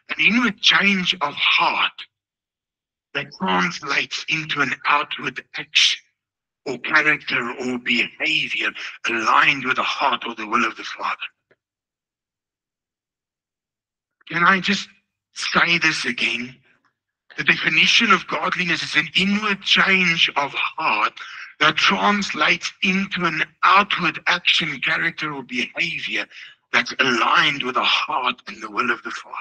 An inward change of heart that translates into an outward action or character or behavior aligned with the heart or the will of the Father. Can I just say this again? The definition of godliness is an inward change of heart that translates into an outward action, character, or behavior that's aligned with the heart and the will of the Father.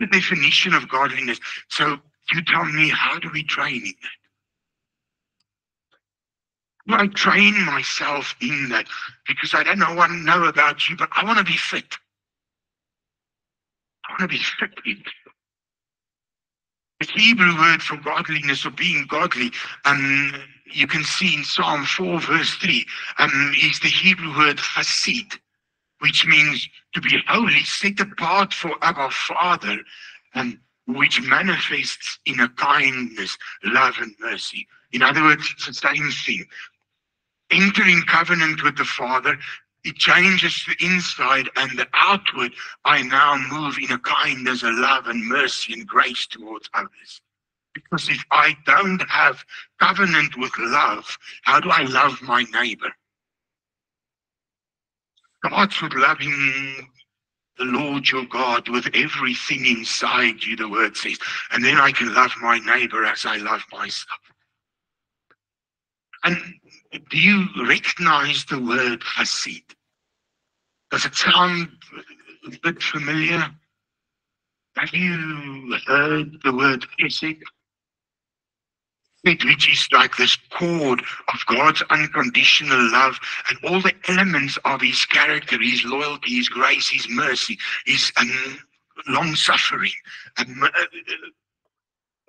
The definition of godliness. So you tell me, how do we train in that? I train myself in that because I don't know about you, but I want to be fit. I want to be fit in it. The Hebrew word for godliness or being godly, you can see in Psalm 4 verse 3, is the Hebrew word hasid, which means to be holy, set apart for our Father, which manifests in a kindness, love, and mercy. In other words, it's the same thing. Entering covenant with the Father It changes the inside and the outward. I now move in a kindness, a love and mercy and grace towards others. Because if I don't have covenant with love, how do I love my neighbor? Starts with loving the Lord your God with everything inside you, the word says. And then I can love my neighbor as I love myself. And do you recognize the word hasid? Does it sound a bit familiar? Have you heard the word hesed? Which is like this cord of God's unconditional love and all the elements of his character, his loyalty, his grace, his mercy, his long-suffering.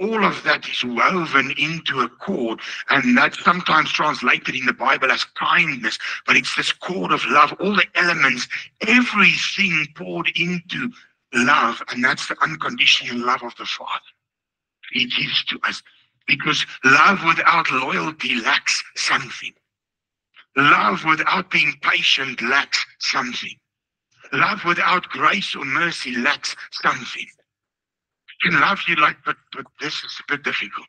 All of that is woven into a cord, and that's sometimes translated in the Bible as kindness, but it's this cord of love, all the elements, everything poured into love, and that's the unconditional love of the Father. He gives to us. Because love without loyalty lacks something. Love without being patient lacks something. Love without grace or mercy lacks something. I can love you but this is a bit difficult.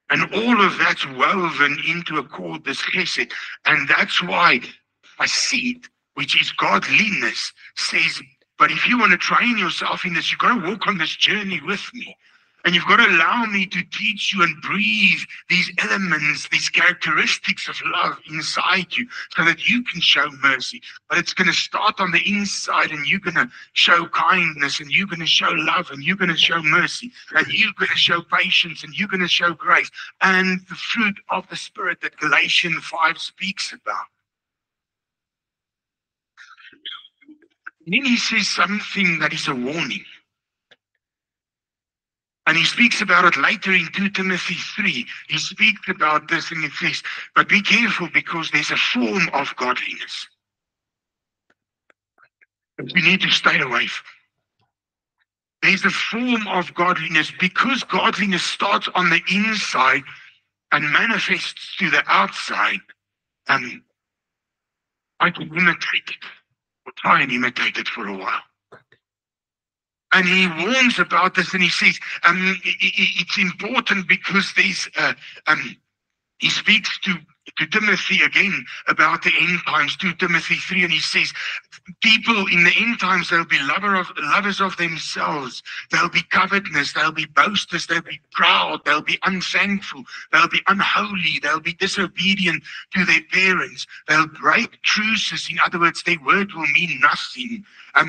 And all of that's woven into a cord, this chesed. And that's why hasid, which is godliness, says, but if you want to train yourself in this, you've got to walk on this journey with me. And you've got to allow me to teach you and breathe these elements, these characteristics of love inside you so that you can show mercy. But it's going to start on the inside, and you're going to show kindness, and you're going to show love, and you're going to show mercy, and you're going to show patience, and you're going to show grace. And the fruit of the Spirit that Galatians 5 speaks about. And then he says something that is a warning. And he speaks about it later in 2 Timothy 3. He speaks about this and he says, but be careful because there's a form of godliness that we need to stay away from. There's a form of godliness because godliness starts on the inside and manifests to the outside. And I can imitate it, or try and imitate it for a while. And he warns about this, and he says it's important because there's he speaks to Timothy again about the end times, 2 Timothy 3, and he says, people in the end times, they'll be lovers of themselves, they'll be covetous, they'll be boasters, they'll be proud, they'll be unthankful, they'll be unholy, they'll be disobedient to their parents, they'll break truces. In other words, their word will mean nothing.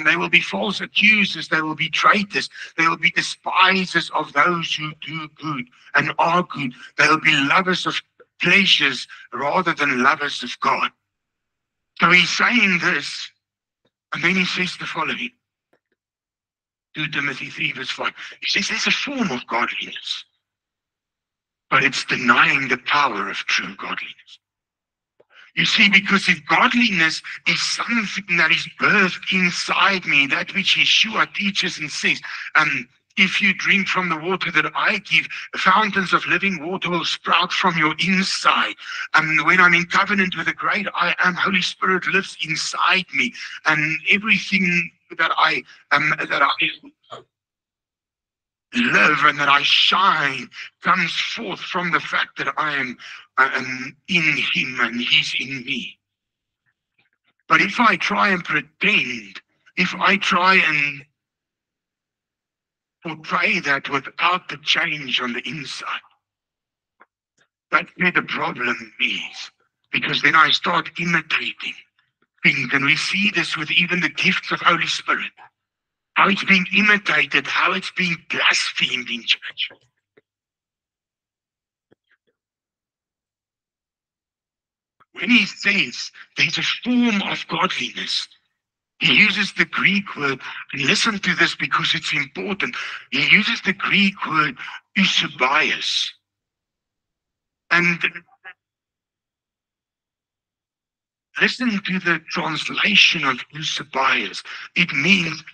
They will be false accusers, they will be traitors, they will be despisers of those who do good and are good. They'll be lovers of pleasures rather than lovers of God. So he's saying this, and then he says the following. 2 Timothy 3 verse 5. He says there's a form of godliness, but it's denying the power of true godliness. You see, because if godliness is something that is birthed inside me, that which Yeshua teaches and says, if you drink from the water that I give, fountains of living water will sprout from your inside. When I'm in covenant with the great I am, Holy Spirit lives inside me. And everything that I live and that I shine comes forth from the fact that I am in him and he's in me. But if I try and pretend, if I try and portray that without the change on the inside, that's where the problem is. Because then I start imitating things, and we see this with even the gifts of Holy Spirit. How it's being imitated, how it's being blasphemed in church. When he says there's a form of godliness, he uses the Greek word, and listen to this because it's important. He uses the Greek word eusebias. And listen to the translation of eusebias. It means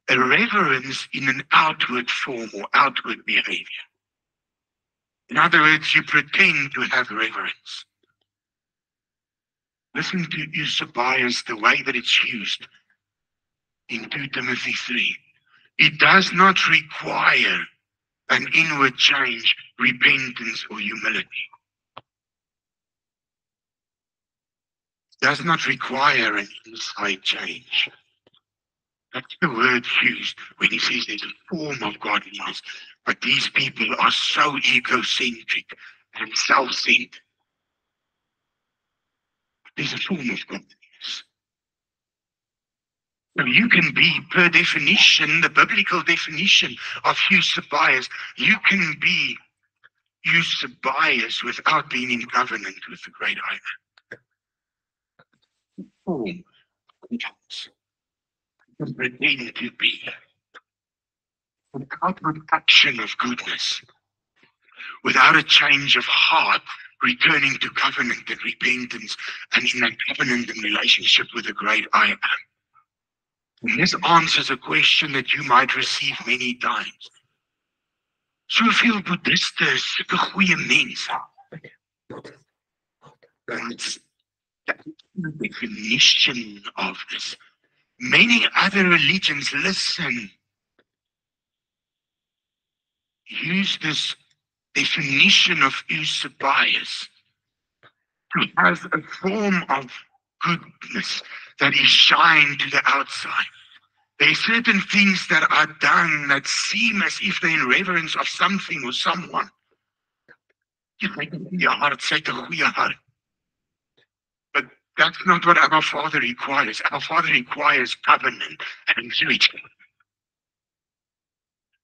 a reverence in an outward form or outward behavior. In other words, you pretend to have reverence. Listen to Eusebius, the way that it's used in 2 Timothy 3. It does not require an inward change, repentance, or humility. It does not require an inside change. That's the word used when he says there's a form of godliness. But these people are so egocentric and self-centered. There's a form of godliness. So you can be, per definition, the biblical definition of Eusebius, you can be Eusebius without being in covenant with the great I am. Form can pretend to be without action of goodness, without a change of heart, returning to covenant and repentance, and in that covenant and relationship with the great I am. And this answers a question that you might receive many times. Soveel boeddhiste is sulke goeie mense. And it's the definition of this. Many other religions, listen, use this definition of Eusebius to have a form of goodness that is shine to the outside. There are certain things that are done that seem as if they're in reverence of something or someone. You think your heart, say to goeie heart. But that's not what our Father requires. Our Father requires covenant and duty.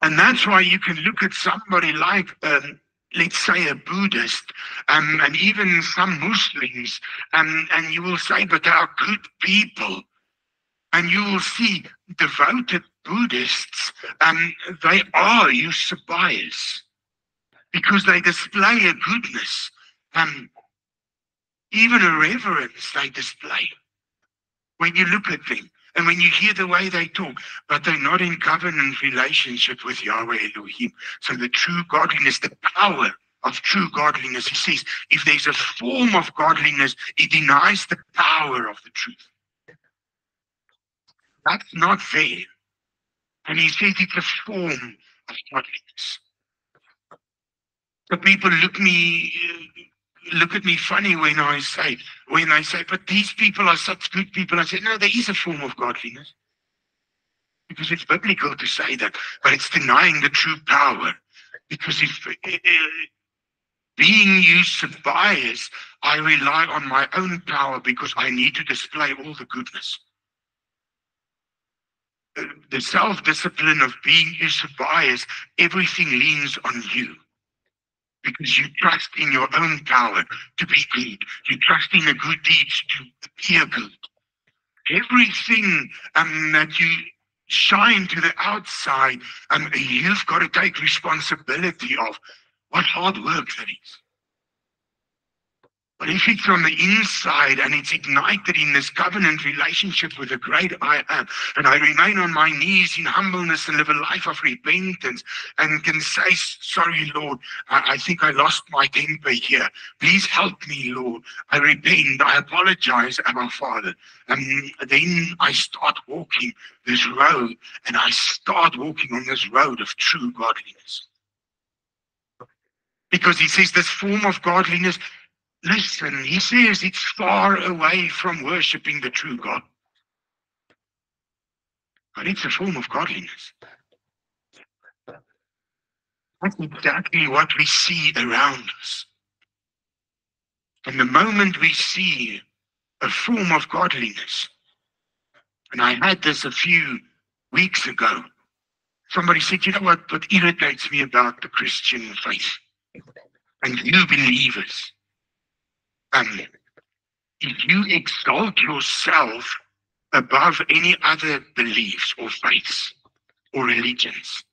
And that's why you can look at somebody like, let's say, a Buddhist, and even some Muslims, and you will say, but they are good people. And you will see devoted Buddhists, they are Eusebius because they display a goodness, even a reverence they display when you look at them and when you hear the way they talk, but they're not in covenant relationship with Yahweh Elohim. So the true godliness, the power of true godliness, he says, if there's a form of godliness, it denies the power of the truth. That's not fair. And he says it's a form of godliness. So people look at me funny when I say, but these people are such good people. I say, no, there is a form of godliness. Because it's biblical to say that, but it's denying the true power. Because if being Eusebius, I rely on my own power because I need to display all the goodness. The self-discipline of being Eusebius, everything leans on you. Because you trust in your own power to be good. You trust in the good deeds to appear good. Everything that you shine to the outside, you've got to take responsibility of. What hard work that is. But if it's on the inside and it's ignited in this covenant relationship with the great I am, and I remain on my knees in humbleness and live a life of repentance and can say, sorry, Lord, I think I lost my temper here. Please help me, Lord. I repent. I apologize, our Father. And then I start walking this road, and I start walking on this road of true godliness. Because he says this form of godliness, listen, he says it's far away from worshiping the true God. But it's a form of godliness. That's exactly what we see around us. And the moment we see a form of godliness, and I had this a few weeks ago, somebody said, you know what irritates me about the Christian faith and you believers? If you exalt yourself above any other beliefs or faiths or religions,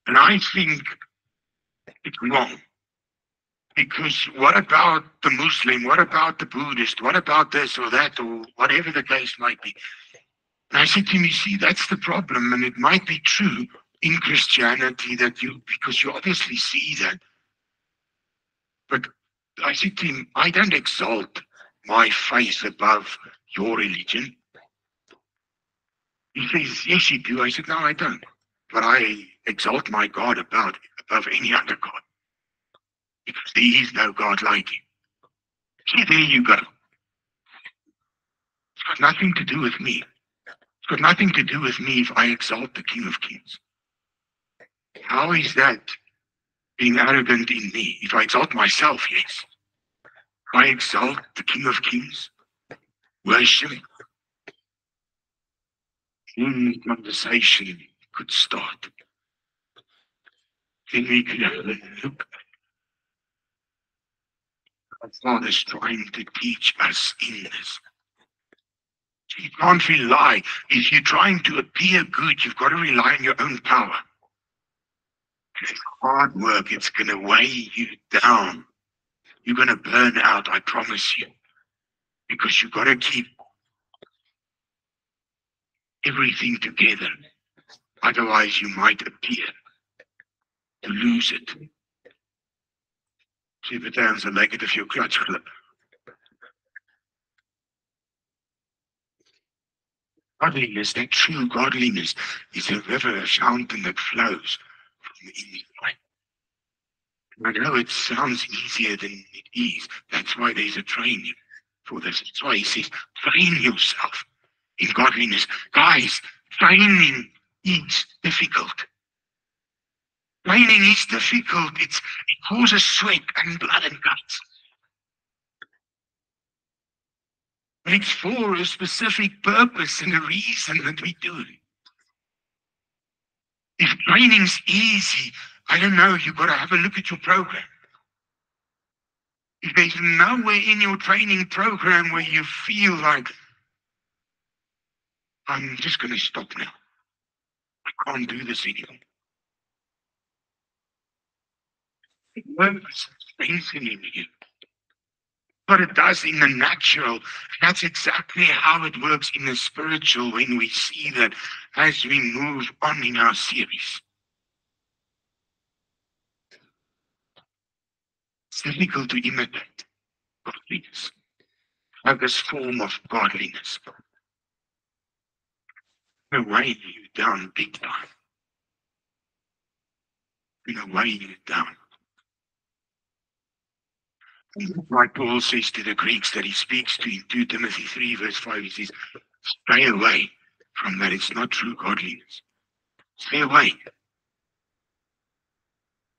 and I think it's wrong. Because what about the Muslim? What about the Buddhist? What about this or that or whatever the case might be? And I said to him, you see, that's the problem. And it might be true in Christianity that because you obviously see that. But I said to him, I don't exalt my faith above your religion? He says, yes, you do. I said, no, I don't. But I exalt my God above any other God. Because there is no God like him. See, there you go. It's got nothing to do with me. It's got nothing to do with me if I exalt the King of Kings. How is that being arrogant in me? If I exalt myself, yes. If I exalt the King of Kings, worship, then conversation could start. Then we could have a look. Our Father's trying to teach us in this. You can't rely. If you're trying to appear good, you've got to rely on your own power. It's hard work. It's going to weigh you down. You're going to burn out, I promise you. Because you've got to keep everything together. Otherwise, you might appear to lose it. See, but that's a negative of your clutch clip. Godliness, that true godliness, is a river, a fountain that flows from the inside. I know it sounds easier than it is. That's why there's a training for this. That's why he says, train yourself in godliness. Guys, training is difficult. Training is difficult. It causes sweat and blood and guts. But it's for a specific purpose and a reason that we do it. If training's easy, I don't know, you've got to have a look at your program. If there's nowhere in your training program where you feel like, I'm just going to stop now. I can't do this anymore. The purpose is strengthening you. But it does in the natural. That's exactly how it works in the spiritual when we see that as we move on in our series. It's difficult to imitate godliness. Like this form of godliness. It'll weigh you down big time. It'll weigh you down. Like Paul says to the Greeks that he speaks to in 2 Timothy 3 verse 5, he says, stay away from that. It's not true godliness. Stay away.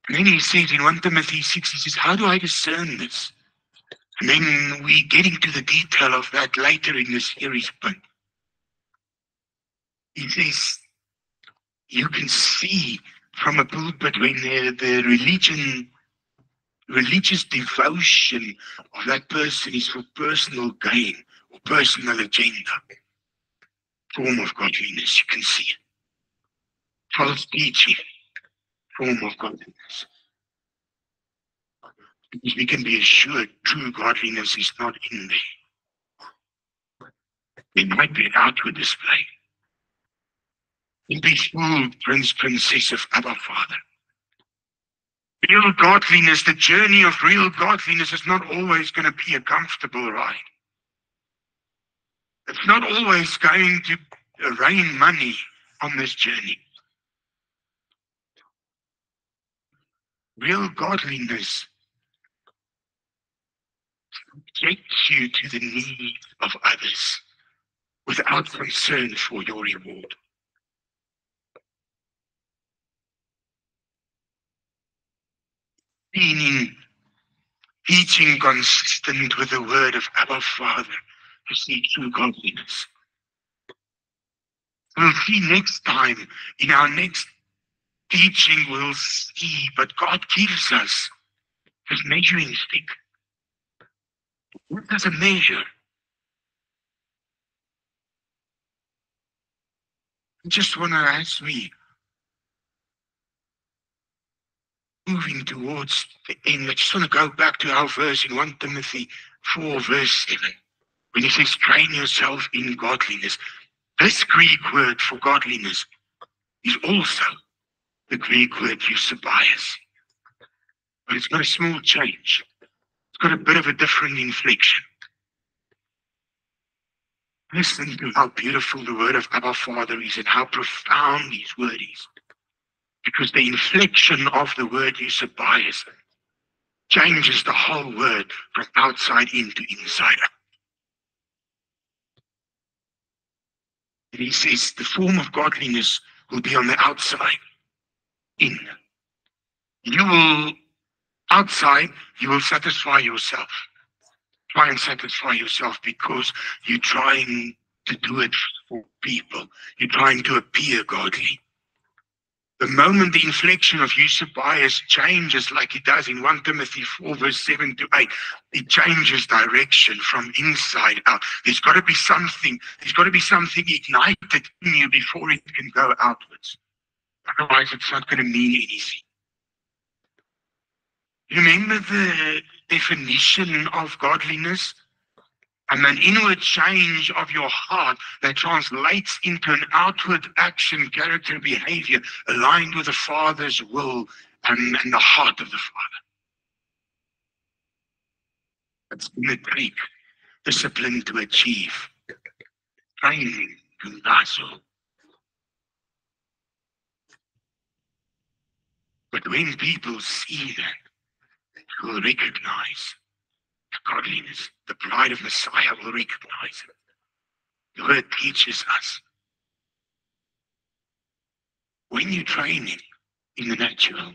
And then he says in 1 Timothy 6, he says, how do I discern this? And then we get into the detail of that later in the series, but he says, you can see from a pulpit when the religious devotion of that person is for personal gain or personal agenda. Form of godliness, you can see it. False teaching, form of godliness. Because we can be assured true godliness is not in there. It might be an outward display. It be full prince, princess of Abba Father. Real godliness, the journey of real godliness is not always going to be a comfortable ride. It's not always going to rain money on this journey. Real godliness subjects you to the needs of others without concern for your reward. Being teaching consistent with the word of Abba Father to see true godliness. We'll see next time, in our next teaching, we'll see, but God gives us his measuring stick. What does a measure? I just want to, as we moving towards the end, I just want to go back to our verse in 1 Timothy 4 verse 7, when he says, train yourself in godliness. This Greek word for godliness is also the Greek word eusebias. But it's got a small change. It's got a bit of a different inflection. Listen to how beautiful the word of Abba Father is and how profound his word is. Because the inflection of the word Eusebius changes the whole word from outside in to inside out. And he says the form of godliness will be on the outside in. You will, outside, you will satisfy yourself. Try and satisfy yourself because you're trying to do it for people. You're trying to appear godly. The moment the inflection of Eusebius changes like it does in 1 Timothy 4 verse 7 to 8, it changes direction from inside out. There's got to be something ignited in you before it can go outwards. Otherwise, it's not going to mean anything. Remember the definition of godliness? An inward change of your heart that translates into an outward action, character, behavior aligned with the Father's will and the heart of the Father. It's going to take discipline to achieve, training to dazzle. But when people see that, they will recognize the godliness, the bride of Messiah will recognize it. The word teaches us. When you're training in the natural,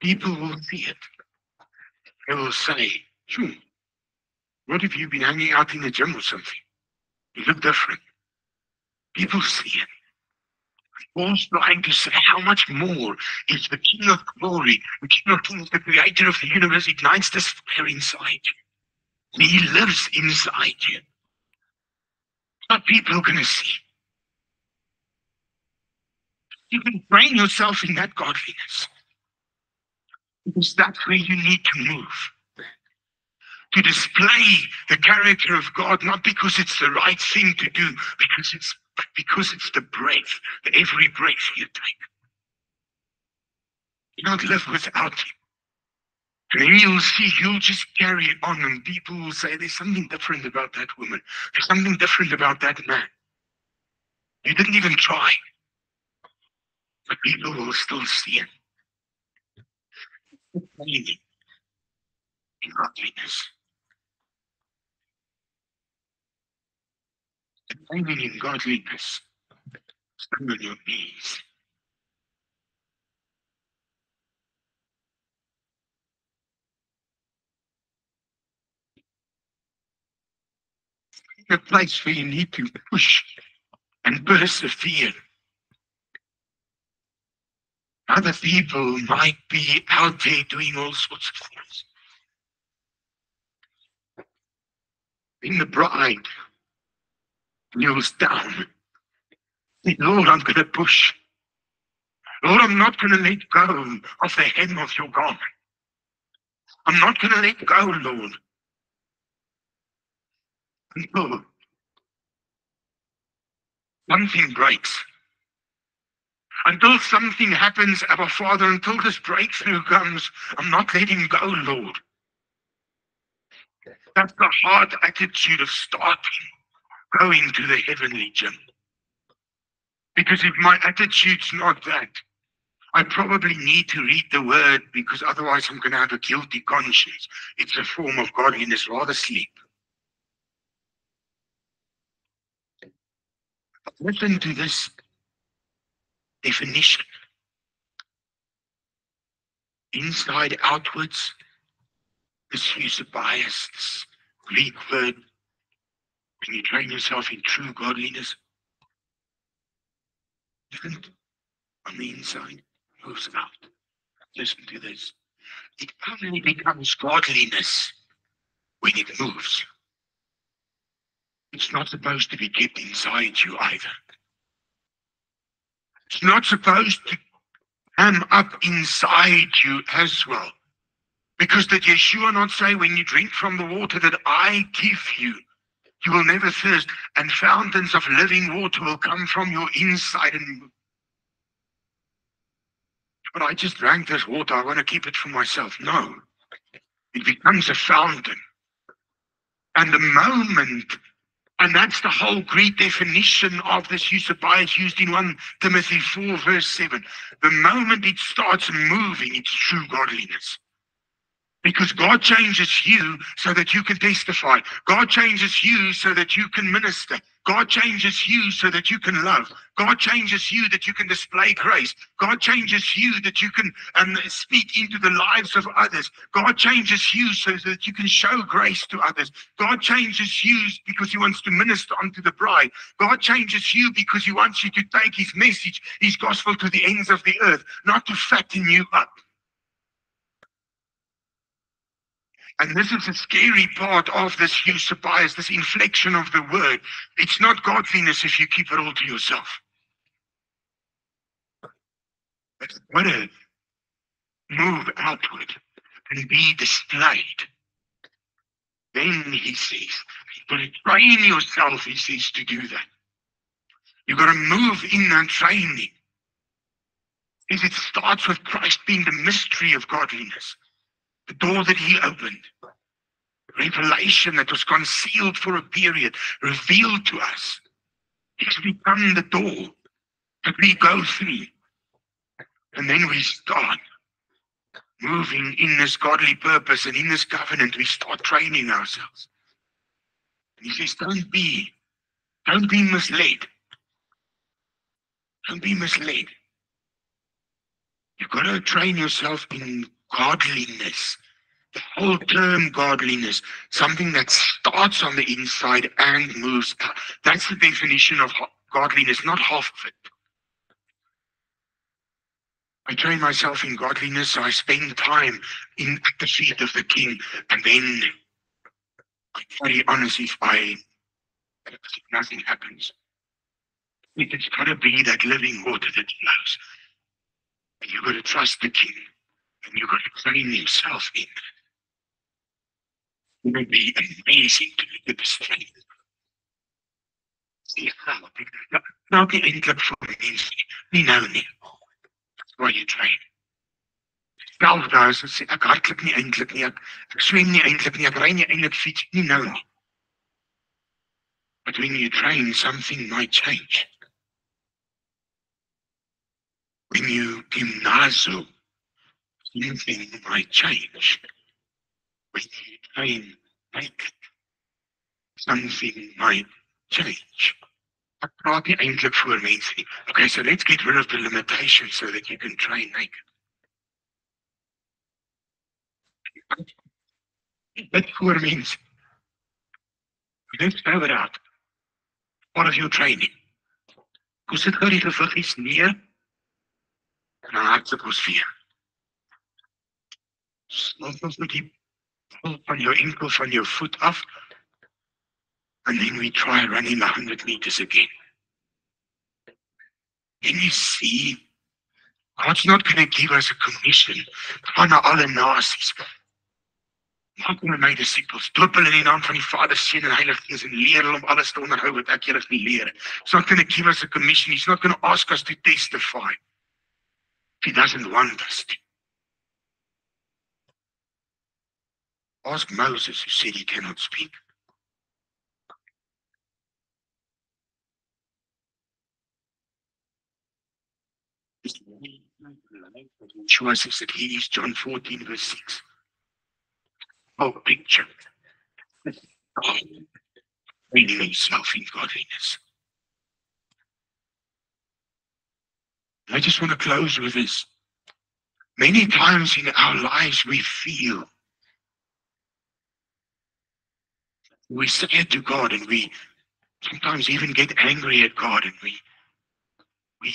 people will see it. They will say, "Sure, what have you been hanging out in the gym or something? You look different." People see it. Paul's trying to say how much more is the King of Glory, the King of Kings, the Creator of the universe, ignites this fire inside you. He lives inside you. What people are going to see. You can train yourself in that godliness. Because that's where you need to move. To display the character of God, not because it's the right thing to do, because it's the breath, every breath you take. You don't live without him. And then you'll see, you'll just carry on, and people will say, "There's something different about that woman. There's something different about that man. You didn't even try." But people will still see it. Training in godliness. Training in godliness. Stand on your knees. A place where you need to push and persevere. Other people might be out there doing all sorts of things. In the bride kneels down. Say, "Lord, I'm going to push. Lord, I'm not going to let go of the hem of your garment. I'm not going to let go, Lord, until something breaks. Until something happens, Abba Father, until this breakthrough comes, I'm not letting go, Lord." That's the hard attitude of starting, going to the heavenly gym. Because if my attitude's not that, I probably need to read the word, because otherwise I'm going to have a guilty conscience. It's a form of godliness, rather sleep. Listen to this definition. Inside outwards, this Eusebius, this Greek word, when you train yourself in true godliness, different on the inside, moves out. Listen to this. It only becomes godliness when it moves. It's not supposed to be kept inside you either. It's not supposed to come up inside you as well. Because did Yeshua not say, when you drink from the water that I give you, you will never thirst, and fountains of living water will come from your inside? And but I just drank this water, I want to keep it for myself. No, it becomes a fountain. And the moment And that's the whole Greek definition of this eusebias used in 1 Timothy 4, verse 7. The moment it starts moving, it's true godliness. Because God changes you so that you can testify. God changes you so that you can minister. God changes you so that you can love. God changes you that you can display grace. God changes you that you can speak into the lives of others. God changes you so that you can show grace to others. God changes you because he wants to minister unto the bride. God changes you because he wants you to take his message, his gospel to the ends of the earth, not to fatten you up. And this is the scary part of this eusebias, this inflection of the word. It's not godliness if you keep it all to yourself. It's got to move outward and be displayed. Then he says, you've got to train yourself, he says, to do that. You've got to move in that training. It starts with Christ being the mystery of godliness, the door that he opened. Revelation that was concealed for a period, revealed to us. It's become the door that we go through. And then we start moving in this godly purpose and in this covenant. We start training ourselves. And he says, don't be misled. Don't be misled. You've got to train yourself in godliness. The whole term godliness, something that starts on the inside and moves out. That's the definition of godliness, not half of it. I train myself in godliness, so I spend time at the feet of the King, and then I'm very honest if nothing happens. It's got to be that living water that flows. And you've got to trust the King, and you've got to train yourself in. It would be amazing to look at the strength. See how nou die eintlik vir mense nie nou nie. That's why you train. Self daar is sê ek hardloop nie eintlik nie, ek swem nie eintlik nie, ek ry nie eintlik fiets nie nou nie. But when you train, something might change. When you gymnazo, something might change. When you train, something might change. Ek praat nie eintlik voor mense nie. Okay, so let's get rid of the limitations so that you can train naked. Dit voor mense. Let's spell it out. Part of your training. Hoe sit gou die gewiggies neer? En dan hardloop ons weer. Snap ons met die pull van your ankle, van your foot off. And then we try running 100 meters again. Can you see? God's not going to give us a commission. Gaan na alle nasies. Maak hulle my disciples. Doop hulle in die naam van die Vader, Seun en Heilige Gees en leer hulle om alles te onderhou wat ek julle geleer het. He's not going to give us a commission. He's not going to ask us to testify. He doesn't want us to. Ask Moses, who said he cannot speak. Yeshua says that he is John 14, verse 6. Oh, picture. God training himself in godliness. I just want to close with this. Many times in our lives we feel, we say it to God, and we sometimes even get angry at God, and we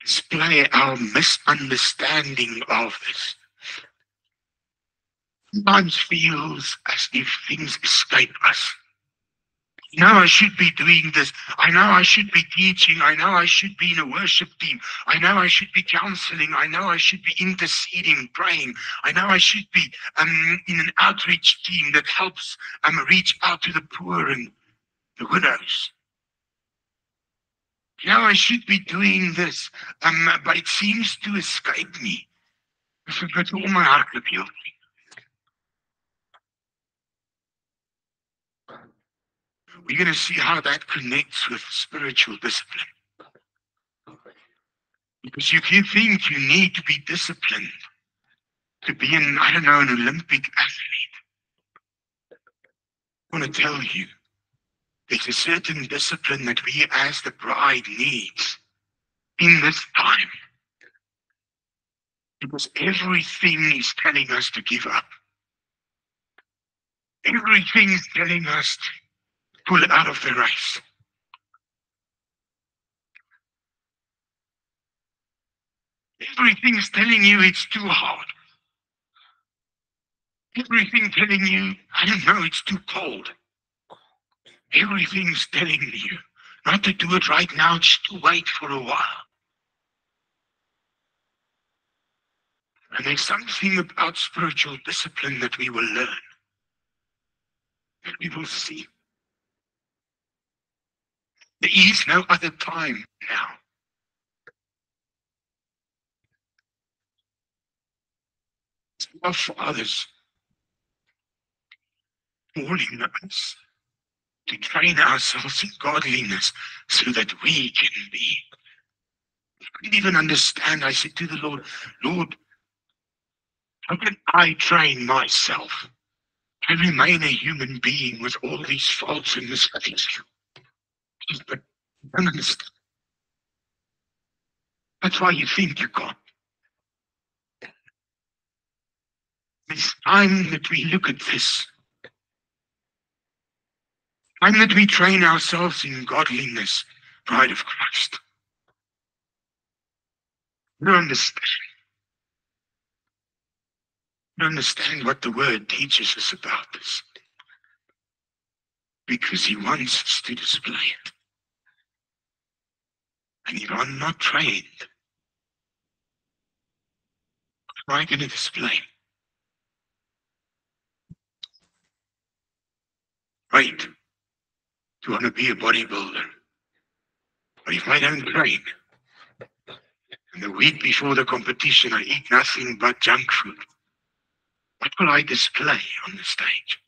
display our misunderstanding of this. Sometimes feels as if things escape us. I know I should be doing this. I know I should be teaching. I know I should be in a worship team. I know I should be counseling. I know I should be interceding, praying. I know I should be in an outreach team that helps reach out to the poor and the widows. You know, I should be doing this, but it seems to escape me. Dis wat om my hart gebeur. we're going to see how that connects with spiritual discipline. Because if you think you need to be disciplined to be an Olympic athlete, I want to tell you, there's a certain discipline that we as the bride needs in this time. Because everything is telling us to give up. Everything is telling us to pull out of the race. Everything's telling you it's too hard. Everything telling you, it's too cold. Everything's telling you not to do it right now, just to wait for a while. And there's something about spiritual discipline that we will learn, that we will see. There is no other time now. Our fathers calling us to train ourselves in godliness so that we can be. I couldn't even understand. I said to the Lord, Lord, how can I train myself? I remain a human being with all these faults and mistakes. But I don't understand. That's why you think you can't. It's time that we look at this. Time that we train ourselves in godliness, bride of Christ. You don't understand. You don't understand what the word teaches us about this. Because he wants us to display it. And if I'm not trained, how am I going to display it? Right. Do you want to be a bodybuilder? But if I don't train, and the week before the competition I eat nothing but junk food, what will I display on the stage?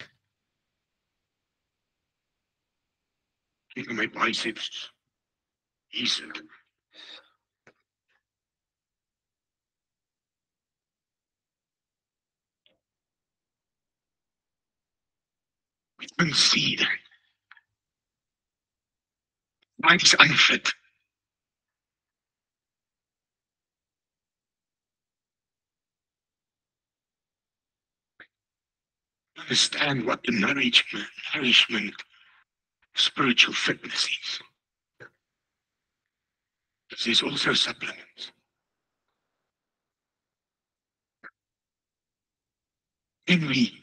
Look at my biceps. Easy. We don't see that. Life's unfit. Understand what the nourishment, spiritual fitness is. Because there's also supplements. And we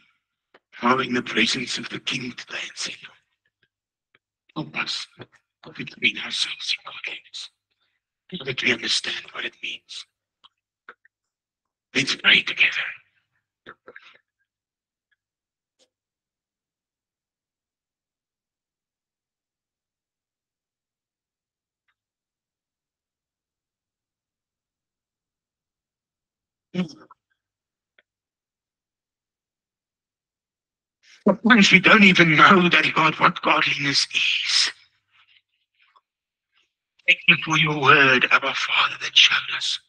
are in the presence of the King today and say, help us to train ourselves in godliness, so that we understand what it means. Let's pray together. Sometimes we don't even know that what godliness is. Thank you for your word, Abba Father, that showed us.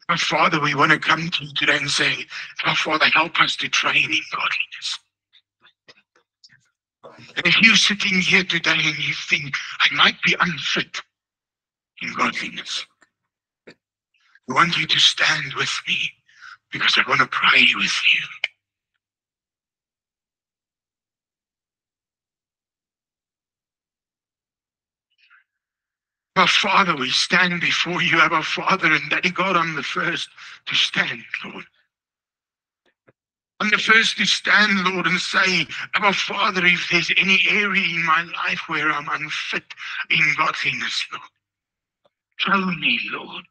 Our Father, we want to come to you today and say, our Father, help us to train in godliness. And if you're sitting here today and you think, I might be unfit in godliness, I want you to stand with me because I want to pray with you. Our Father, we stand before you, our Father, and Daddy God, I'm the first to stand, Lord. I'm the first to stand, Lord, and say, our Father, if there's any area in my life where I'm unfit in godliness, Lord, show me, Lord.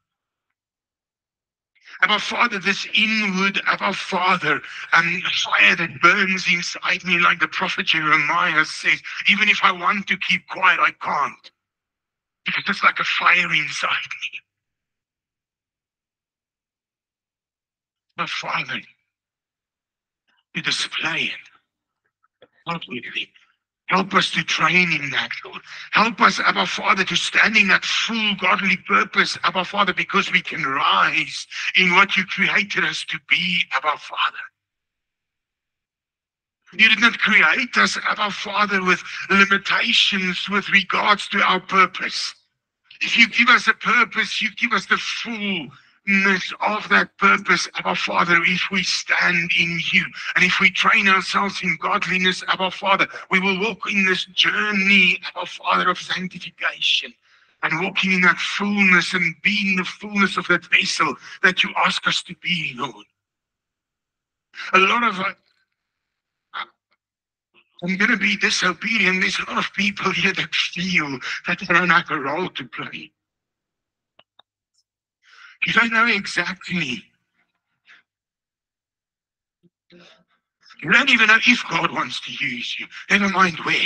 Our Father, this inward, our Father, fire that burns inside me, like the prophet Jeremiah says, even if I want to keep quiet, I can't. Because it's like a fire inside me. Our Father, you display it. Absolutely. Help us to train in that, Lord. Help us, Abba Father, to stand in that full godly purpose, Abba Father, because we can rise in what you created us to be, Abba Father. You did not create us, Abba Father, with limitations with regards to our purpose. If you give us a purpose, you give us the fullness of that purpose, Abba Father, if we stand in you. And if we train ourselves in godliness, Abba Father, we will walk in this journey, Abba Father, of sanctification. And walking in that fullness and being the fullness of that vessel that you ask us to be, Lord. A lot of I'm going to be disobedient. There's a lot of people here that feel that they don't have a role to play. You don't know exactly. You don't even know if God wants to use you. Never mind where.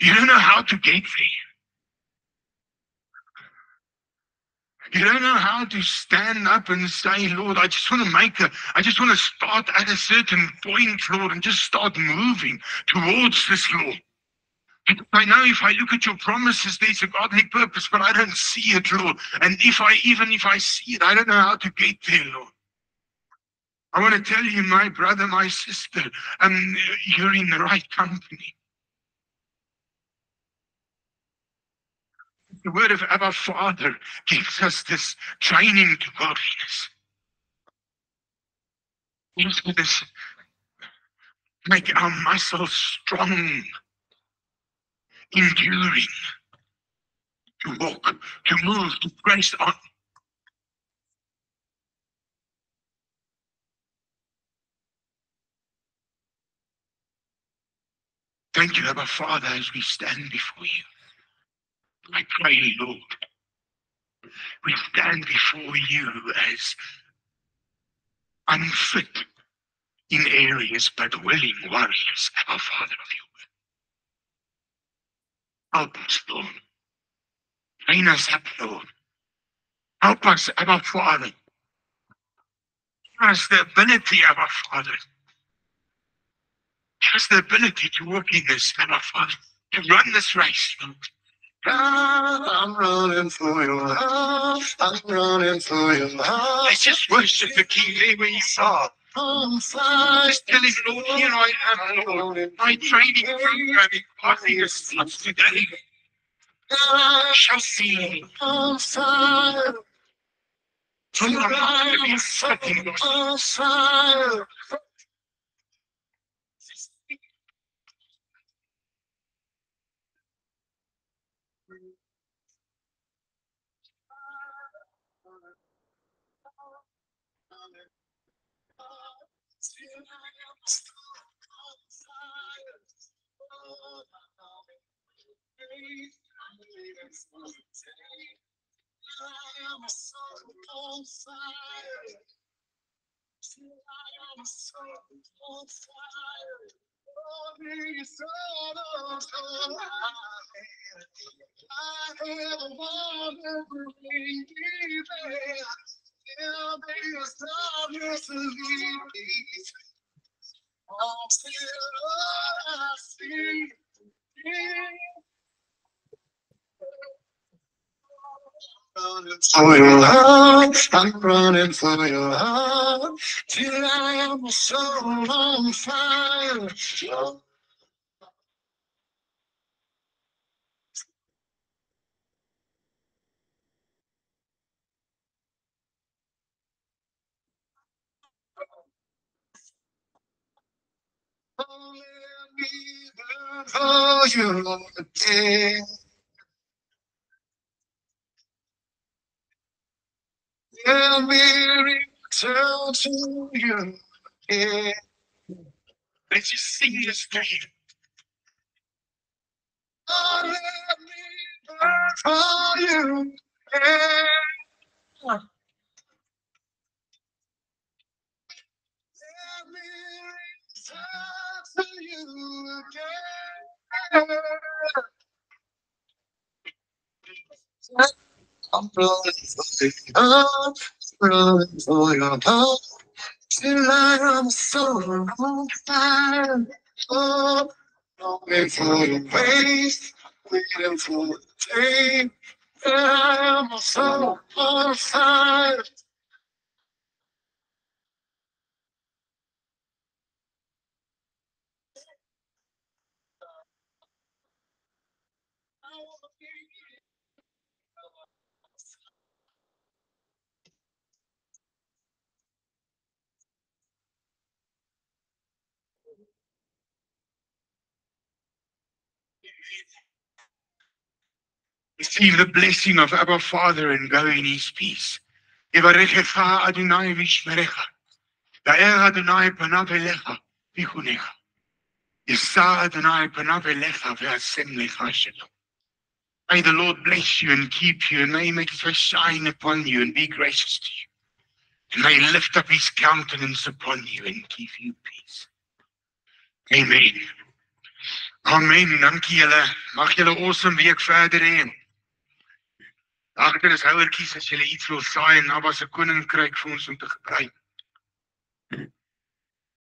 You don't know how to get there. You don't know how to stand up and say, Lord, I just want to start at a certain point, Lord, and just start moving towards this, Lord. I know if I look at your promises, there's a godly purpose, but I don't see it, Lord. And even if I see it, I don't know how to get there, Lord. I want to tell you, my brother, my sister, you're in the right company. The word of our Father gives us this training to godliness. Gives us this, make our muscles strong, enduring, to walk, to move, to press on. Thank you, Abba Father, as we stand before you. I pray, Lord, we stand before you as unfit in areas, but willing warriors, Abba Father of your word. Help us, Lord. Train us up, Lord. Help us, Abba Father. Give us the ability, Abba Father. Give us the ability to work in this, Abba Father, to run this race, Lord. I'm running for your love. I'm running for your love. Let's just worship the King there where you are. Just tell him, Lord, here I am, Lord. My training program in godliness starts today. Shall see. On fire. From the heart of your fucking on fire. For your love, I'm running for your love, till I am so on fire. For your day. Let me return to you. Yeah. Let's just sing this to you. Oh, let me burn for you. Yeah. Let me return to you again. I'm running for your love, running for your love, till I am so on fire. Oh, waiting for the waste, waiting for the day. I'm so outside. Receive the blessing of Abba Father and go in his peace. Yevarechecha Adonai v'yishmerecha. Ya'er Adonai panav elecha v'chunecha. Yisa Adonai panav elecha v'yasem lecha shalom. May the Lord bless you and keep you, and may he make his face shine upon you and be gracious to you. And may he lift up his countenance upon you and give you peace. Amen. Amen. Dankie julle. Mag julle awesome week verder hê. Agter is houertjies as julle iets wil saai en Abba se koninkryk vir ons om te gebruik.